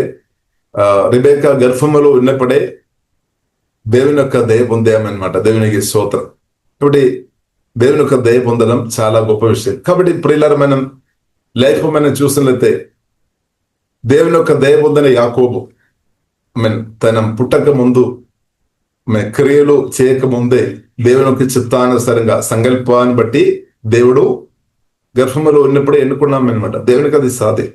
రిబేకా గర్భములో ఉన్నప్పుడే దేవుని యొక్క దయ పొందామన్నమాట. దేవునికి స్తోత్రం. కాబట్టి దేవుని యొక్క దయ పొందడం చాలా గొప్ప విషయం. కాబట్టి ప్రియులారా మనం లైఫ్ మనం చూసినట్లయితే దేవుని యొక్క దయ పొందిన యాకోబు తన పుట్టక ముందు క్రియలు చేయక ముందే దేవుని యొక్క చిత్తానుసారంగా సంకల్పాన్ని బట్టి దేవుడు గర్భములో ఉన్నప్పుడే ఎన్నుకున్నాం అనమాట. దేవునికి అది సాధ్యం.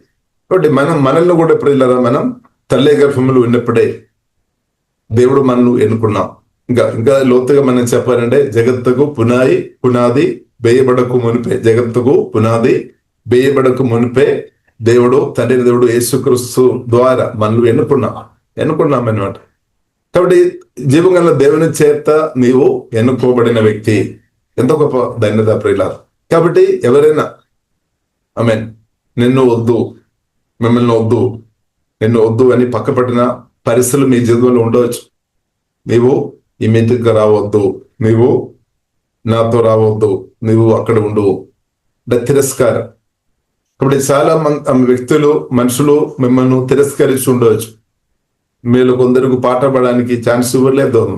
కాబట్టి మనల్ని కూడా ప్రియులారా మనం తల్లి గర్భములో ఉన్నప్పుడే దేవుడు మనల్ని ఎన్నుకున్నాం. ఇంకా లోతుగా మనం చెప్పాలంటే జగత్తుకు పునాది వేయబడకు మునిపే, జగత్తుకు పునాది వేయబడకు మునిపే దేవుడు తండ్రి దేవుడు యేసుక్రీస్తు ద్వారా మనల్ని ఎన్నుకున్నాం అనమాట. కాబట్టి జీవగల దేవుని చేత నీవు ఎన్నుకోబడిన వ్యక్తి. ఎంత గొప్ప ధన్యత ప్రియులారా. కాబట్టి ఎవరైనా నిన్ను వద్దు, మిమ్మల్ని వద్దు, నిన్ను వద్దు అని పక్కపట్టిన పరిస్థితులు మీ జీవితంలో ఉండవచ్చు. నీవు ఈ మీటింగ్కి రావద్దు, నీవు నాతో రావద్దు, నీవు అక్కడ ఉండు, తిరస్కారం. కాబట్టి చాలా వ్యక్తులు మనుషులు మిమ్మల్ని తిరస్కరించి ఉండవచ్చు. మీరు కొందరికి పాట పాడడానికి ఛాన్స్ ఇవ్వలేదేమో,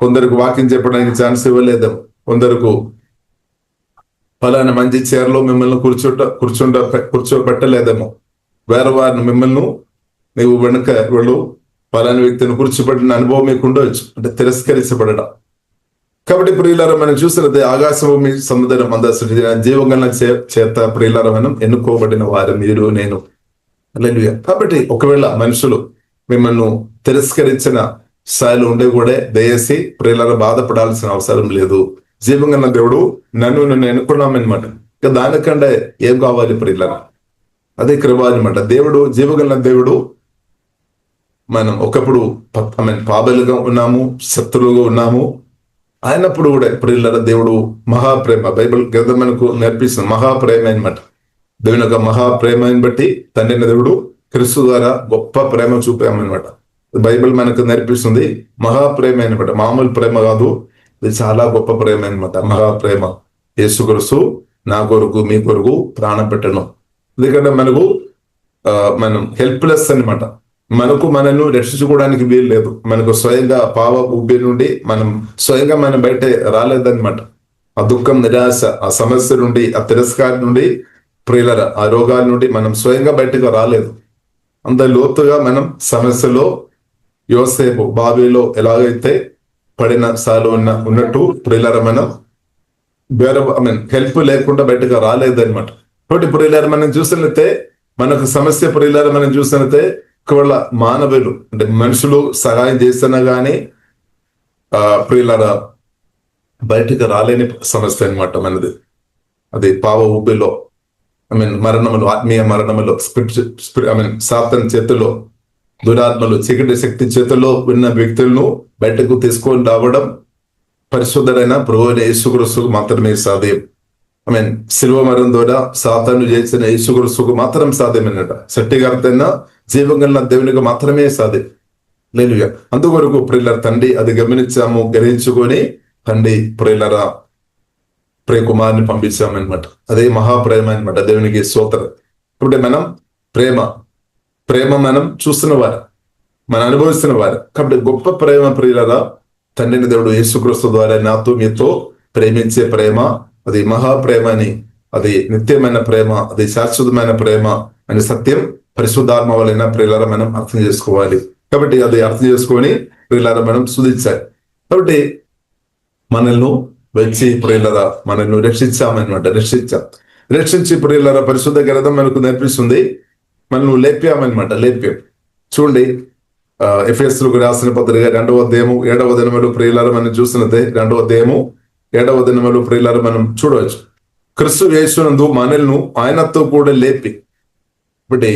కొందరికి వాకింగ్ చెప్పడానికి ఛాన్స్ ఇవ్వలేదేమో, కొందరికి ఫలానా మంచి చైర్లో మిమ్మల్ని కూర్చోబెట్టలేదేమో, వేరే వారిని మిమ్మల్ని నీవు వెనుక వాళ్ళు ఫలానా వ్యక్తిని కూర్చోబెట్టిన అనుభవం మీకు ఉండవచ్చు, అంటే తిరస్కరించబడడం. కాబట్టి ప్రియులారా మనం చూసినది ఆకాశ భూమి సముద్రం అంతా సృష్టించిన జీవగల చేత ప్రియులారా మనం ఎన్నుకోబడిన వారు మీరు నేను. హల్లెలూయా. కాబట్టి ఒకవేళ మనుషులు మిమ్మల్ని తిరస్కరించిన స్థాయిలో ఉండే కూడా దయచేసి ప్రియులారా బాధపడాల్సిన అవసరం లేదు. జీవంగా దేవుడు నన్ను ఎన్నుకున్నామన్నమాట. ఇక దానికంటే ఏం కావాలి ప్రియులారా? అదే కృప అనమాట. దేవుడు జీవగల దేవుడు. మనం ఒకప్పుడు పాపలుగా ఉన్నాము, శత్రువుగా ఉన్నాము, అయినప్పుడు కూడా ప్రియులారా దేవుడు మహాప్రేమ, బైబిల్ గ్రంథం మనకు నేర్పిస్తుంది మహాప్రేమ అనమాట. దేవుని యొక్క మహాప్రేమని బట్టి తండ్రి దేవుడు క్రీస్తు ద్వారా గొప్ప ప్రేమ చూపామన్నమాట. బైబిల్ మనకు నేర్పిస్తుంది మహాప్రేమ అనమాట. మామూలు ప్రేమ కాదు, ఇది చాలా గొప్ప ప్రేమ అనమాట. మహాప్రేమ. యేసుక్రీస్తు నా కొరకు మీ కొరకు ప్రాణం పెట్టను. ఎందుకంటే మనం హెల్ప్లెస్ అనమాట. మనల్ని రక్షించుకోవడానికి వీలు లేదు. మనకు స్వయంగా పావ ఊపి నుండి మనం స్వయంగా బయట రాలేదన్నమాట. ఆ దుఃఖం, నిరాశ, ఆ సమస్య నుండి, ఆ తిరస్కారం నుండి ప్రియులారా ఆ రోగాల నుండి మనం స్వయంగా బయటకు రాలేదు. అంత లోతుగా మనం సమస్యలో యోసేపు బావిలో ఎలాగైతే పడిన స్థాయిలో ఉన్నట్టు ప్రియులారా మనం వేరే హెల్ప్ లేకుండా బయటకు రాలేదన్నమాట. కాబట్టి ప్రియులారా మనం చూసినట్లయితే మనకు సమస్య ప్రియులారా మనం చూసినట్లయితే ఒకవేళ మానవులు అంటే మనుషులు సహాయం చేస్తున్నా గానీ ప్రియులారా బయటకు రాలేని సమస్య అనమాట మనది. అది పావ ఊపిలో మరణములు, ఆత్మీయ మరణములు, సాతాను చేతిలో, దురాత్మలు, చీకటి శక్తి చేతిలో ఉన్న వ్యక్తులను బయటకు తీసుకొని రావడం పరిశుద్ధుడైన ప్రభువైన యేసుక్రీస్తుకు మాత్రమే సాధ్యం. శిలువ మరణం ద్వారా సాతాను చేసిన యేసుక్రీస్తుకు మాత్రం సాధ్యమన్నట. సట్టిగారితైన జీవంగల దేవునికి మాత్రమే సాధ్యం. హల్లెలూయా. అందుకొరకు ప్రియులారా తండ్రి అది గమనించాము, గ్రహించుకొని తండ్రి ప్రియులారా కుమారుని పంపించామన్నమాట. అదే మహాప్రేమ అనమాట. దేవునికి స్తోత్రం. ఇప్పుడు మనం ప్రేమ మనం చూస్తున్న వారు, మనం అనుభవిస్తున్న వారు. కాబట్టి గొప్ప ప్రేమ ప్రియులారా తండ్రిని దేవుడు యేసుక్రీస్తు ద్వారా నాతో మీతో ప్రేమించే ప్రేమ, అది మహాప్రేమ అని, అది నిత్యమైన ప్రేమ, అది శాశ్వతమైన ప్రేమ అని సత్యం పరిశుద్ధాత్మ వలన ప్రియులారా మనం అర్థం చేసుకోవాలి. కాబట్టి అది అర్థం చేసుకొని ప్రియులారా మనం స్తుతించాలి. కాబట్టి మనల్ని వచ్చి ప్రియులారా మనల్ని రక్షించామన్నమాట. రక్షించి ప్రియులారా పరిశుద్ధ గ్రంథం మనకు నేర్పిస్తుంది మనల్ని లేపామన్నమాట. చూడండి ఎఫెసీయులకు రాసిన పత్రిక 2వ అధ్యాయము 7వ వచనములో ప్రియులారా మనం చూసినట్లయితే 2వ అధ్యాయము 7వ వచనములో ప్రియులారా మనం చూడవచ్చు. క్రీస్తు యేసునందు మనల్ని ఆయనతో కూడా లేపి, ఇప్పుడు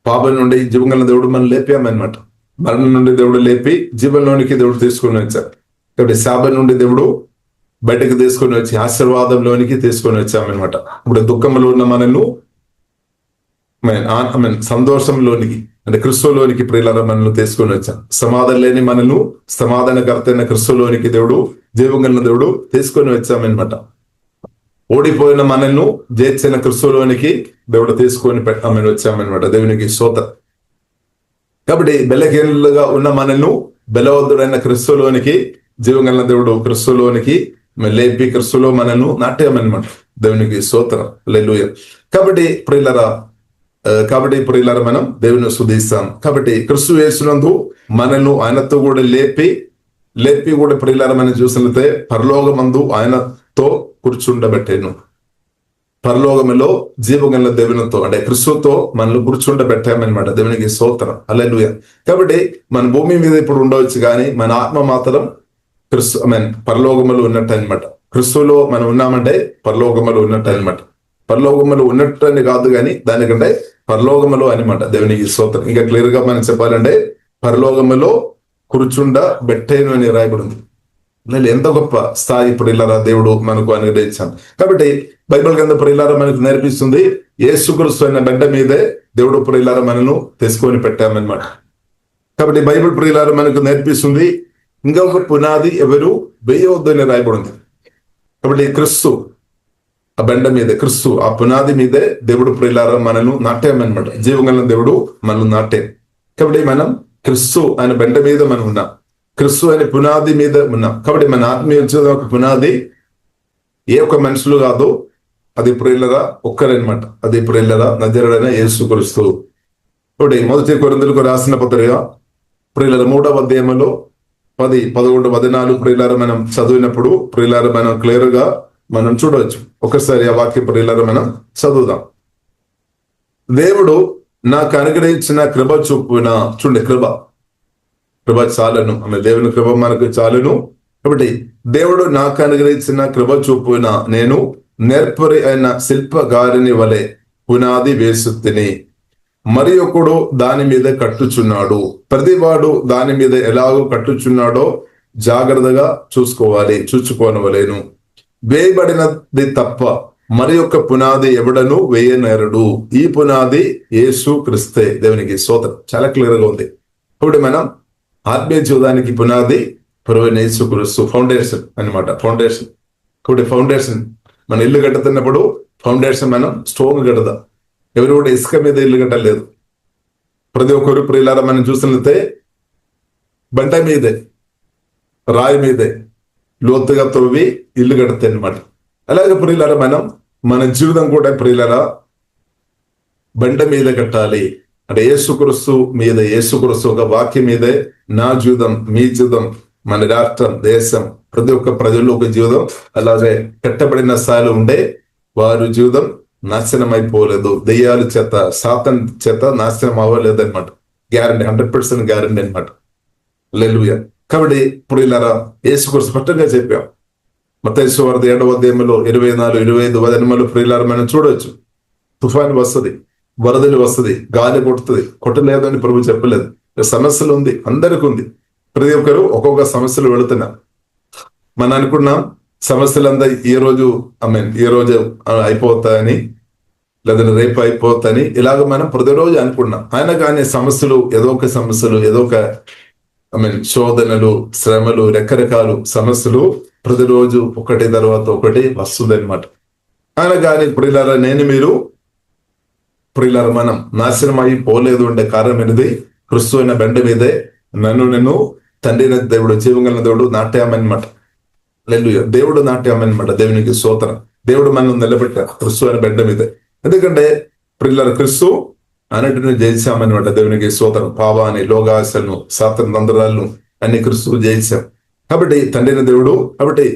పాపం నుండి జీవంగల దేవుడు మనం లేపామన్నమాట. మరణం నుండి దేవుడు లేపి జీవంలోనికి దేవుడు తీసుకొని వచ్చారు. కాబట్టి శాపం నుండి దేవుడు బయటకు తీసుకొని వచ్చి ఆశీర్వాదంలోనికి తీసుకొని వచ్చామన్నమాట. ఇప్పుడు దుఃఖంలో ఉన్న మనల్ని సంతోషంలోనికి అంటే క్రిస్తులోనికి ప్రియులారా మనల్ని తీసుకొని వచ్చాం. సమాధానం లేని మనల్ని సమాధానకర్త అయిన క్రిస్తులోనికి దేవుడు, జీవం కలిగిన దేవుడు తీసుకొని వచ్చామన్నమాట. ఓడిపోయిన మనల్ని జయించిన క్రిస్తులోనికి దేవుడు తీసుకొని పెట్టామని వచ్చామన్నమాట. దేవునికి స్తోత్రం. కాబట్టి బలహీనులుగా ఉన్న మనల్ని బలవంతుడైన క్రిస్తులోనికి, జీవం కలిగిన దేవుడు క్రిస్తులోనికి లేపి క్రిస్తులో మనల్ని నాట్యమన్నమాట. దేవునికి స్తోత్రం. హల్లెలూయా. కాబట్టి ప్రియులారా మనం దేవుని స్తుతిస్తాం. కాబట్టి క్రిస్తు యేసునందు మనల్ని ఆయనతో కూడా లేపి కూడా ప్రియులారా మనం చూసినట్లయితే పరలోకమందు ఆయనతో కూర్చుండబెట్టాను. పరలోకములో జీవగల దేవునితో అంటే క్రిస్తుతో మనల్ని కూర్చుండబెట్టామన్నమాట. దేవునికి స్తోత్రం. హల్లెలూయా. కాబట్టి మన భూమి మీద ఇప్పుడు ఉండవచ్చు, కానీ మన ఆత్మ మాత్రం పరలోకములో ఉన్నట్టు అనమాట. క్రిస్తులో మనం ఉన్నామంటే పరలోకములో ఉన్నట్టు అనమాట. పరలోకములో ఉన్నట్టు అని కాదు, కానీ దానికంటే పరలోకములో అనమాట. దేవునికి స్తోత్రం. ఇంకా క్లియర్ గా మనం చెప్పాలంటే పరలోకములో కూర్చుండబెట్టాను అని రాయబడింది. ఎంత గొప్ప స్థాయి ప్రియులారా దేవుడు మనకు అనుగ్రహించాను. కాబట్టి బైబిల్ గ్రంథం ప్రియులారా మనకు నేర్పిస్తుంది, యేసుక్రీస్తు అనే బిడ్డ మీదే దేవుడు ప్రియులారా మనను తీసుకొని పెట్టామన్నమాట. కాబట్టి బైబిల్ ప్రియులారా మనకు నేర్పిస్తుంది, ఇంకొక పునాది ఎవరు వేయవద్దు అని రాయబడింది. కాబట్టి క్రిస్తు ఆ బండ మీదే, క్రిస్తు ఆ పునాది మీదే దేవుడు ప్రియులారా మనను నాట్యామన్నమాట. జీవగల దేవుడు మనల్ని నాట్యం. కాబట్టి మనం క్రిస్తు అనే బండ మీద మనం ఉన్నాం, క్రిస్తు అనే పునాది మీద ఉన్నాం. కాబట్టి మన ఆత్మీయ జీవితం ఒక పునాది ఏ ఒక్క మనుషులు కాదు, అది ప్రియులరా ఒక్కరనమాట. అది ప్రియులరా నజరుడైన యేసుక్రీస్తు. కాబట్టి 1 కొరింథీయులకు రాసిన పత్రిక ప్రియులర 3వ అధ్యాయంలో 10, 11, 14 ప్రియులారా మనం చదివినప్పుడు ప్రియులారా మనం క్లియర్ గా మనం చూడవచ్చు. ఒకసారి ఆ వాక్య ప్రియులారా మనం చదువుదాం. దేవుడు నాకు అనుగ్రహించిన కృప చొప్పున, చూడండి కృప చాలను, ఆమె దేవుని కృప మనకు చాలును. కాబట్టి దేవుడు నాకు అనుగ్రహించిన కృప చొప్పున నేను నేర్పరి అయిన శిల్పగారిని వలె పునాది వేసుతిని, మరి ఒకడు దాని మీద కట్టుచున్నాడు. ప్రతివాడు దాని మీద ఎలాగో కట్టుచున్నాడో జాగ్రత్తగా చూచుకోనవలేను. వేయబడినది తప్ప మరి యొక్క పునాది ఎవడను వేయనేరడు. ఈ పునాది యేసు క్రీస్తే. దేవునికి స్తోత్రం. చాలా క్లియర్ గా ఉంది. ఇప్పుడు మనం ఆత్మీయ జీవితానికి పునాది ప్రభువైన యేసు క్రీస్తు, ఫౌండేషన్ అన్నమాట. ఫౌండేషన్. కాబట్టి ఫౌండేషన్ మన ఇల్లు కట్టుతున్నప్పుడు ఫౌండేషన్ మనం స్ట్రాంగ్ కడదాం. ఎవరు కూడా ఇసుక మీద ఇల్లు కట్టలేదు. ప్రతి ఒక్కరు ప్రియులారా మనం చూసినట్లయితే బండ మీదే, రాయి మీదే లోతుగా తవ్వి ఇల్లు కడతాయి అన్నమాట. అలాగే ప్రియులారా మన జీవితం కూడా ప్రియులారా బండ మీద కట్టాలి. అంటే యేసుక్రీస్తు మీద, యేసుక్రీస్తు ఒక వాక్యం మీదే నా జీవితం, మీ జీవితం, మన రాష్ట్రం, దేశం, ప్రతి ఒక్క ప్రజల్లో ఒక జీవితం అలాగే కట్టబడిన స్థాయిలో ఉండే వారి జీవితం నాశనం అయిపోలేదు. దెయ్యాల చేత, సాతాన్ చేత నాశనం అవ్వలేదు అనమాట. గ్యారంటీ, 100% గ్యారంటీ అనమాట. హల్లెలూయా. కాబట్టి ప్రియులారా యేసుక్రీస్తు స్పష్టంగా చెప్పాం. మత్తయి సువార్త 7వ అధ్యాయంలో 24, 25 వచనాలు ప్రియులారా మనం చూడవచ్చు. తుఫాను వస్తుంది, వరదలు వస్తుంది, గాలి కొట్టలేదు అని ప్రభు చెప్పలేదు. సమస్యలు ఉంది, అందరికీ ఉంది. ప్రతి ఒక్కరు ఒక్కొక్క సమస్యలు వెళుతున్నారు. మనం అనుకున్నాం సమస్యలంతా ఈ రోజు అయిపోతాయని, లేదంటే రేపు అయిపోతాయని, ఇలాగ మనం ప్రతిరోజు అనుకున్నాం. అయినా కానీ సమస్యలు, ఏదో ఒక శోధనలు, శ్రమలు, రకరకాలు సమస్యలు ప్రతిరోజు ఒకటి తర్వాత ఒకటి వస్తుంది అనమాట. అయినా కానీ ప్రియులారా ప్రియులారా మనం నాశనం అయిపోలేదు అంటే కారణం అనేది క్రీస్తు అయిన బండ మీదే నన్ను తండ్రి దేవుడు, జీవగల దేవుడు నాట్యామన్నమాట. హల్లెలూయా. దేవుడు నాట్యామన్నమాట. దేవునికి స్తోత్రం. దేవుడు మనం నిలబెట్టారు క్రీస్తు అయిన బండ మీదే. ఎందుకంటే ప్రియులారా క్రీస్తు అన్నిటిని జయించామన్నమాట. దేవునికి స్తోత్రం. పాపాన్ని, లోకాశలను, సాతాను తంత్రాలను అన్ని క్రీస్తు జయించాం. కాబట్టి తండ్రిని దేవుడు, కాబట్టి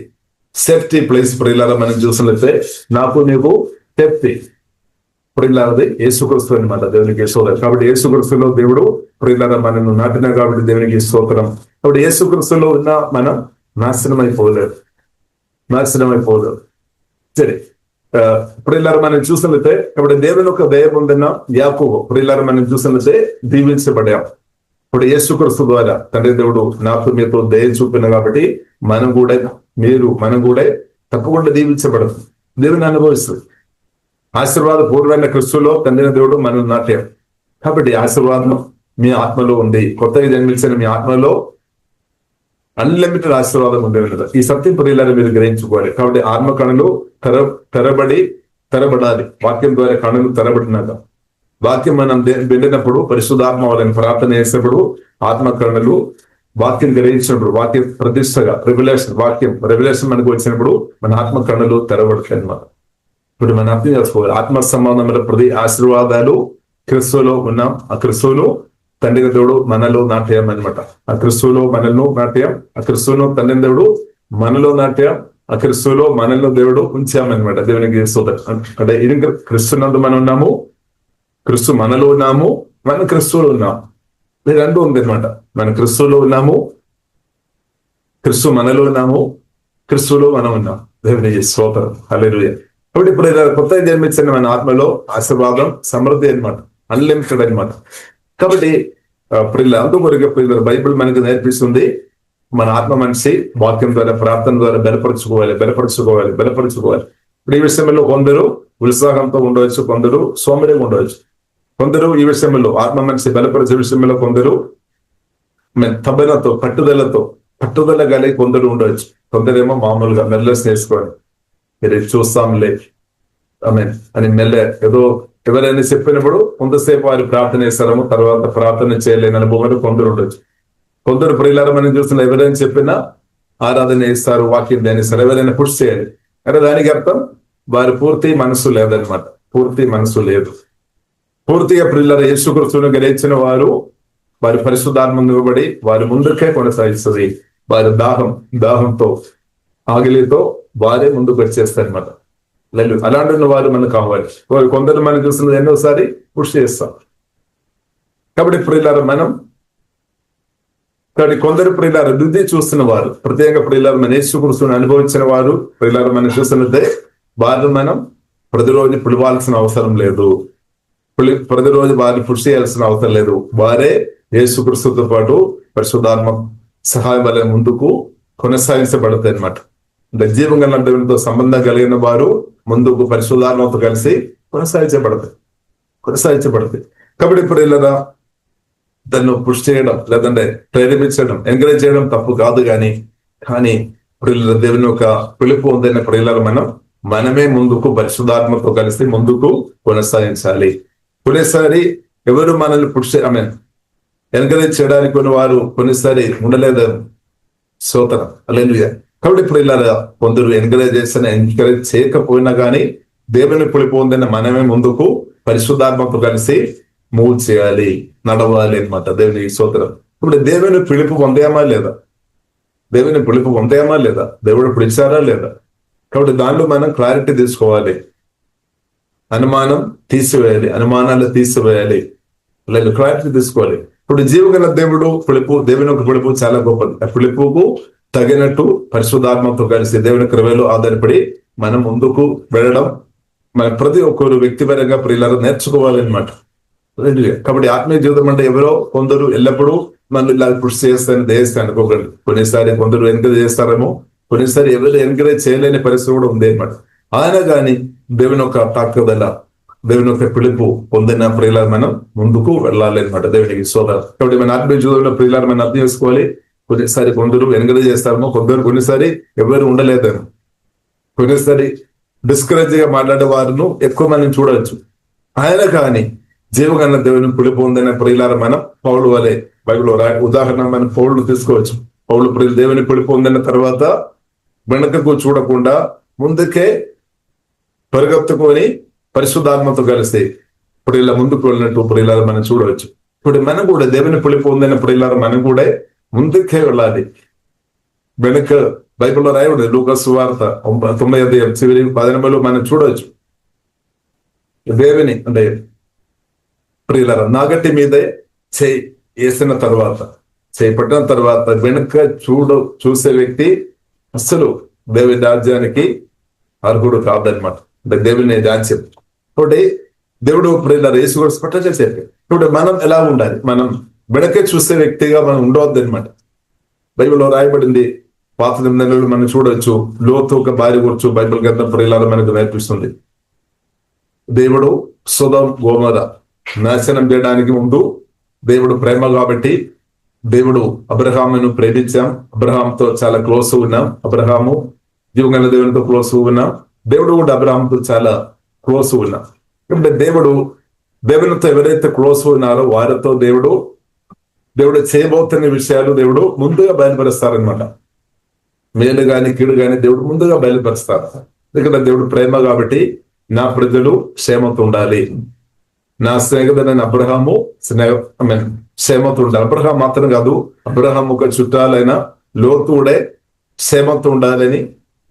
సేఫ్టీ ప్లేస్ ప్రియులారా మనం చూసినట్లయితే నాకు నీకు సేఫ్టీ ప్రియులారది యేసుక్రీస్తు అనమాట. దేవునికి స్తోత్రం. కాబట్టి యేసుక్రీస్తులో దేవుడు ప్రియులారా మనను నాటిన కాబట్టి దేవునికి స్తోత్రం. కాబట్టి యేసుక్రీస్తులో ఉన్న మనం నాశనం అయిపోలేదు. సరే, ప్రియులారా మనం చూసినట్లయితే కాబట్టి దేవుని యొక్క దయ పొందిన యాకోబు ప్రియులారా మనం చూసినట్లయితే దీవించబడాం. ఇప్పుడు యేసుక్రీస్తు ద్వారా తండ్రి దేవుడు నాకు మీతో దయ చూపిన కాబట్టి మనం కూడా తప్పకుండా దీవించబడదు. దేవుని అనుభవిస్తుంది. ఆశీర్వాద పూర్వమైన క్రీస్తులో తండ్రి దేవుడు మనం నాట్యం. కాబట్టి ఆశీర్వాదం మీ ఆత్మలో ఉంది. కొత్తగా జన్మించిన మీ ఆత్మలో అన్లిమిటెడ్ ఆశీర్వాదం ఉంది. ఈ సత్యం ప్రియులారా మీరు గ్రహించుకోవాలి. కాబట్టి ఆత్మ కణులు తెరబడాలి. వాక్యం ద్వారా కణులు తెరబడినాక వాక్యం మనం వెళ్ళినప్పుడు, పరిశుద్ధాత్మ వాళ్ళని ప్రార్థన చేసినప్పుడు, ఆత్మ కణులు వాక్యం గ్రహించినప్పుడు, వాక్యం ప్రతిష్టగా రెవల్యూషన్ మనకు వచ్చినప్పుడు మన ఆత్మ కణులు తెరబడతాయి అన్నమాట. ఇప్పుడు మనం అర్థం చేసుకోవాలి. ఆత్మ సంబంధమైన ప్రతి ఆశీర్వాదాలు క్రిస్తువులో ఉన్నాం. ఆ క్రిస్తువును తండ్రి దేవుడు మనలో నాట్యం అనమాట. ఆ క్రిస్తువులో మనల్ని నాట్యం, ఆ క్రిస్తువును తండ్రి దేవుడు మనలో నాట్యం, ఆ క్రిస్తువులో మనల్ని దేవుడు ఉంచామన్నమాట. దేవునికి అంటే ఇది క్రిస్తునందు మనం ఉన్నాము, క్రిస్తు మనలో ఉన్నాము, మన క్రిస్తువులో ఉన్నాము. ఇది రెండు ఉంది అనమాట. మన క్రిస్తువులో ఉన్నాము, క్రిస్తు మనలో ఉన్నాము, క్రిస్తువులో మనం ఉన్నాం. దేవునికి స్తోత్రం. హల్లెలూయా. కాబట్టి ఇప్పుడు కొత్తగా జన్మించిన మన ఆత్మలో ఆశీర్వాదం సమృద్ధి అనమాట, అన్లిమిటెడ్ అనమాట. కాబట్టి అందుకొరకు బైబిల్ మనకు నేర్పిస్తుంది మన ఆత్మ మనిషి వాక్యం ద్వారా, ప్రార్థన ద్వారా బలపరుచుకోవాలి. ఇప్పుడు ఈ విషయంలో కొందరు ఉత్సాహంతో ఉండవచ్చు, కొందరు సోమరిగా ఉండవచ్చు. కొందరు ఈ విషయంలో ఆత్మ మనిషి బలపరిచే విషయంలో కొందరు తబనతో పట్టుదల కలిగి కొందరు ఉండవచ్చు. కొందరేమో మామూలుగా మెల్లస్ నేర్చుకోవాలి, మీరు చూస్తాంలే అని మెల్ల ఏదో ఎవరైనా చెప్పినప్పుడు కొంతసేపు వారు ప్రార్థన చేస్తారేమో, తర్వాత ప్రార్థన చేయలేని అనుభవం కొందరు ఉండొచ్చు. కొందరు ప్రియులారా మనం చూస్తున్న ఎవరైనా చెప్పినా ఆరాధన చేస్తారు, వాక్యం ధ్యానిస్తారు, ఎవరైనా పుష్ చేయాలి అంటే దానికి అర్థం వారి పూర్తి మనసు లేదనమాట. పూర్తి మనసు లేదు. పూర్తిగా ప్రియులారా యేసుక్రీస్తును గ్రహించిన వారు వారి పరిశుద్ధాత్మ ఇవ్వబడి వారి ముందుకే కొనసాగిస్తుంది. వారి దాహంతో ఆకలితో వారే ముందుకు వచ్చేస్తారు అనమాట. లేదు అలాంటి వారు మనకు కావాలి. కొందరు మనం చూస్తున్నది ఎన్నోసారి పుష్ చేస్తాం. కాబట్టి ప్రియులారా కాబట్టి కొందరు ప్రియులారా రుద్ధి చూస్తున్న వారు, ప్రత్యేక ప్రియులారా మన యేసుక్రీస్తును అనుభవించిన వారు ప్రియులారా మనం చూస్తున్నదే వారు మనం ప్రతిరోజు పిలవాల్సిన అవసరం లేదు, ప్రతిరోజు వారిని పుష్ చేయాల్సిన అవసరం లేదు. వారే యేసుక్రీస్తుతో పాటు పరిశుద్ధాత్మ సహాయం వల్ల ముందుకు కొనసాగించబడతాయి అన్నమాట. అంటే జీవం గల దేవునితో సంబంధం కలిగిన వారు ముందుకు పరిశుద్ధాత్మతో కలిసి కొనసాగించబడతాయి. కాబట్టి ఇప్పుడు ఇలా దాన్ని పుష్ చేయడం లేదంటే ప్రేరేపించడం, ఎంకరేజ్ చేయడం తప్పు కాదు. కానీ ఇప్పుడు దేవుని యొక్క పిలుపు ఉందన్న ప్రియులను మనమే ముందుకు పరిశుద్ధాత్మతో కలిసి ముందుకు కొనసాగించాలి. కొన్నిసారి ఎవరు మనల్ని పుష్ ఎంకరేజ్ చేయడానికి కొన్ని వారు కొన్నిసారి ఉండలేదు. స్తోత్రం. హల్లెలూయా. కాబట్టి ఇప్పుడు ఇలా కొందరు ఎంకరేజ్ చేయకపోయినా కానీ దేవుని పిలుపు ఉందని మనమే ముందుకు పరిశుద్ధాత్మతో కలిసి మూవ్ చేయాలి, నడవాలి అనమాట. దేవునికి స్తోత్రం. ఇప్పుడు దేవుని పిలుపు పొందామా లేదా? దేవుడు పిలిచారా లేదా? కాబట్టి దానిలో మనం క్లారిటీ తీసుకోవాలి, అనుమానాలు తీసివేయాలి, లేదు క్లారిటీ తీసుకోవాలి. ఇప్పుడు జీవగల దేవుని యొక్క పిలుపు చాలా గొప్పది. ఆ పిలుపుకు తగినట్టు పరిశుద్ధాత్మతో కలిసి దేవుని కృపలో ఆధారపడి మనం ముందుకు వెళ్ళడం మన ప్రతి ఒక్కరు వ్యక్తిపరంగా ప్రియులారా నేర్చుకోవాలన్నమాట. కాబట్టి ఆత్మీయ జీవితం అంటే ఎవరో కొందరు ఎల్లప్పుడూ మనం ఇలా కృషి చేస్తాను అనుకోకండి. కొన్నిసారి కొందరు ఎంకరేజ్ చేస్తారేమో, కొన్నిసారి ఎవరు ఎంకరేజ్ చేయలేని పరిస్థితి కూడా ఉంది అనమాట. ఆయన కానీ దేవుని యొక్క తాకదల, దేవుని యొక్క పిలుపు పొందిన ప్రియులారా మనం ముందుకు వెళ్ళాలి అనమాట. దేవునికి సోదరు. కాబట్టి మన ఆత్మీయ జీవితంలో ప్రియులారా మనం అర్థం చేసుకోవాలి. కొన్నిసారి కొందరు ఎంకరేజ్ చేస్తారేమో, కొన్నిసారి ఎవరు ఉండలేదేమో, కొన్నిసారి డిస్కరేజ్ గా మాట్లాడే వారిను ఎక్కువ మనం చూడవచ్చు. ఆయన కానీ జీవగల దేవుని పిలుపు ఉందనే ప్రియులారా మనం పౌలు వలె బైబిల్ ఉదాహరణ మనం పౌలు తీసుకోవచ్చు. పౌలు దేవుని పిలుపు ఉందన్న తర్వాత వెనకకు చూడకుండా ముందుకే పరిగెత్తుకొని పరిశుద్ధాత్మతో కలిసి ప్రియుల ముందుకు వెళ్ళినట్టు ప్రియులారా మనం చూడవచ్చు. ఇప్పుడు మనం కూడా దేవుని పిలుపు ఉందన్న ప్రియులారా మనం కూడా ముందుకే వెళ్ళాలి. వెనక బైబిల్లో రాయబడి లూకా సువార్త 9:18 మనం చూడవచ్చు. దేవుని అంటే ప్రియులారా నాగటి మీదే చేయి వేసిన తర్వాత, చేయి పట్టిన తర్వాత వెనుక చూసే వ్యక్తి అసలు దేవుని రాజ్యానికి అర్హుడు కాదనమాట. అంటే దేవుని రాజ్యం. కాబట్టి దేవుడు ప్రియులారా యేసు కూడా స్పష్టంగా చెప్పాడు. ఇప్పుడు మనం ఎలా ఉండాలి? మనం వెనకే చూసే వ్యక్తిగా మనం ఉండవద్దు అనమాట. బైబిల్లో రాయబడింది. పాత నిబంధనలు మనం చూడవచ్చు. లోతు ఒక భార్య గురించి బైబిల్ గ్రంథం ప్రియులారా మనకు నేర్పిస్తుంది. దేవుడు సొదొమ గొమొర్రా నాశనం చేయడానికి ముందు దేవుడు ప్రేమ కాబట్టి దేవుడు అబ్రహామును ప్రేమించాం, అబ్రహాంతో చాలా క్లోజ్ ఉన్నాం, అబ్రహాము జీవగల దేవునితో క్లోజ్ ఉన్నాం, దేవుడు కూడా అబ్రహాంతో చాలా క్లోజ్ ఉన్నాం. కాబట్టి దేవునితో ఎవరైతే క్లోజ్ ఉన్నారో వారితో దేవుడు చేయబోతున్న విషయాలు దేవుడు ముందుగా బయలుపరుస్తారనమాట. మేలు గాని కీడు గాని దేవుడు ముందుగా బయలుపరుస్తారు. ఎందుకంటే దేవుడు ప్రేమ కాబట్టి నా ప్రజలు క్షేమతో ఉండాలి, నా స్నేహితుడైన అబ్రహాము క్షేమతో ఉండాలి. అబ్రహాం మాత్రం కాదు, అబ్రహాం ఒక చుట్టాలైన లోతు కూడా క్షేమతో ఉండాలని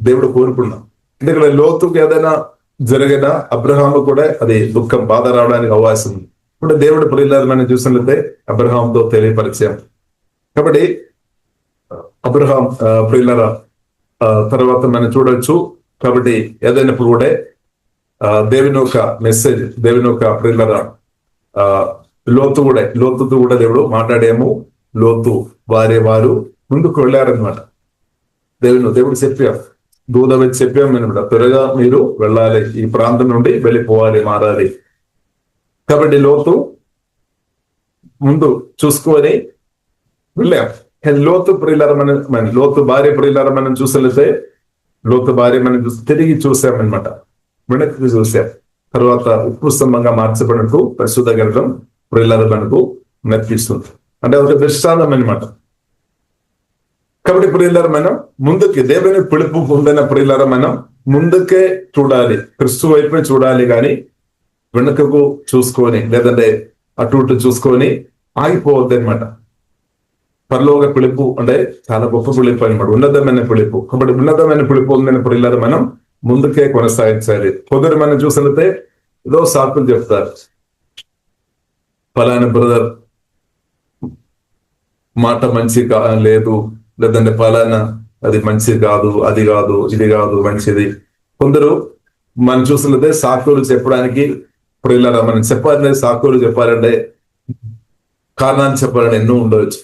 దేవుడు కోరుకున్నాం. ఎందుకంటే లోతుకి ఏదైనా జరిగినా అబ్రహాము కూడా అది దుఃఖం బాధ రావడానికి అవకాశం ఉంది. ఇప్పుడు దేవుడు ప్రియులారా మనం చూసినట్లయితే అబ్రహాంతో తెలియపరిచాం. కాబట్టి అబ్రహాం ప్రియులారా తర్వాత మనం చూడొచ్చు. కాబట్టి ఏదైనప్పుడు కూడా దేవుని యొక్క మెసేజ్, దేవుని యొక్క ప్రియులారా లోతుతో కూడా దేవుడు మాట్లాడాము. లోతు వారు ముందుకు వెళ్ళారనమాట. దేవుడు చెప్పారు, దూత వచ్చి చెప్పాము అనమాట, త్వరగా మీరు వెళ్ళాలి, ఈ ప్రాంతం నుండి వెళ్ళిపోవాలి, మారాలి. కాబట్టి లోతు ముందు చూసుకొని వెళ్ళాం. లోతు ప్రియులారా మన లోతు భార్య ప్రియులారా మనం చూసలేస్తే లోతు భార్య మనం తిరిగి చూసామన్నమాట, వెనక్కి చూసాం. తర్వాత ఉప్పు స్తంభంగా మార్చబడినట్టు పరిశుద్ధ గ్రంథం ప్రియులారా మనకు నేర్పిస్తుంది. అంటే ఒక దృష్టాంతం అనమాట. కాబట్టి ప్రియులారా మనం ముందుకి దేవుని పిలుపు పొందిన ప్రియులారా మనం ముందుకే చూడాలి, క్రీస్తు వైపే చూడాలి, కానీ వెనుకకు చూసుకొని లేదంటే అటు ఇటు చూసుకొని ఆగిపోవద్దు అనమాట. పరలోక పిలుపు అంటే చాలా గొప్ప పిలుపు అనమాట, ఉన్నతమైన పిలుపు. కాబట్టి ఉన్నతమైన పిలుపు ఉందని ప్రియులారా మనం ముందుకే కొనసాగించాలి. కొందరు మనం చూసినట్లయితే ఏదో సాకులు చెప్తారు, ఫలానా బ్రదర్ మాట మంచి లేదు, లేదంటే ఫలానా అది మంచిది కాదు, అది కాదు, ఇది కాదు మంచిది. కొందరు మనం చూసినట్లయితే సాకులు చెప్పడానికి ప్రియులారా మనం చెప్పాలంటే, సాకులు చెప్పాలంటే, కారణాన్ని చెప్పాలని ఎన్నో ఉండవచ్చు.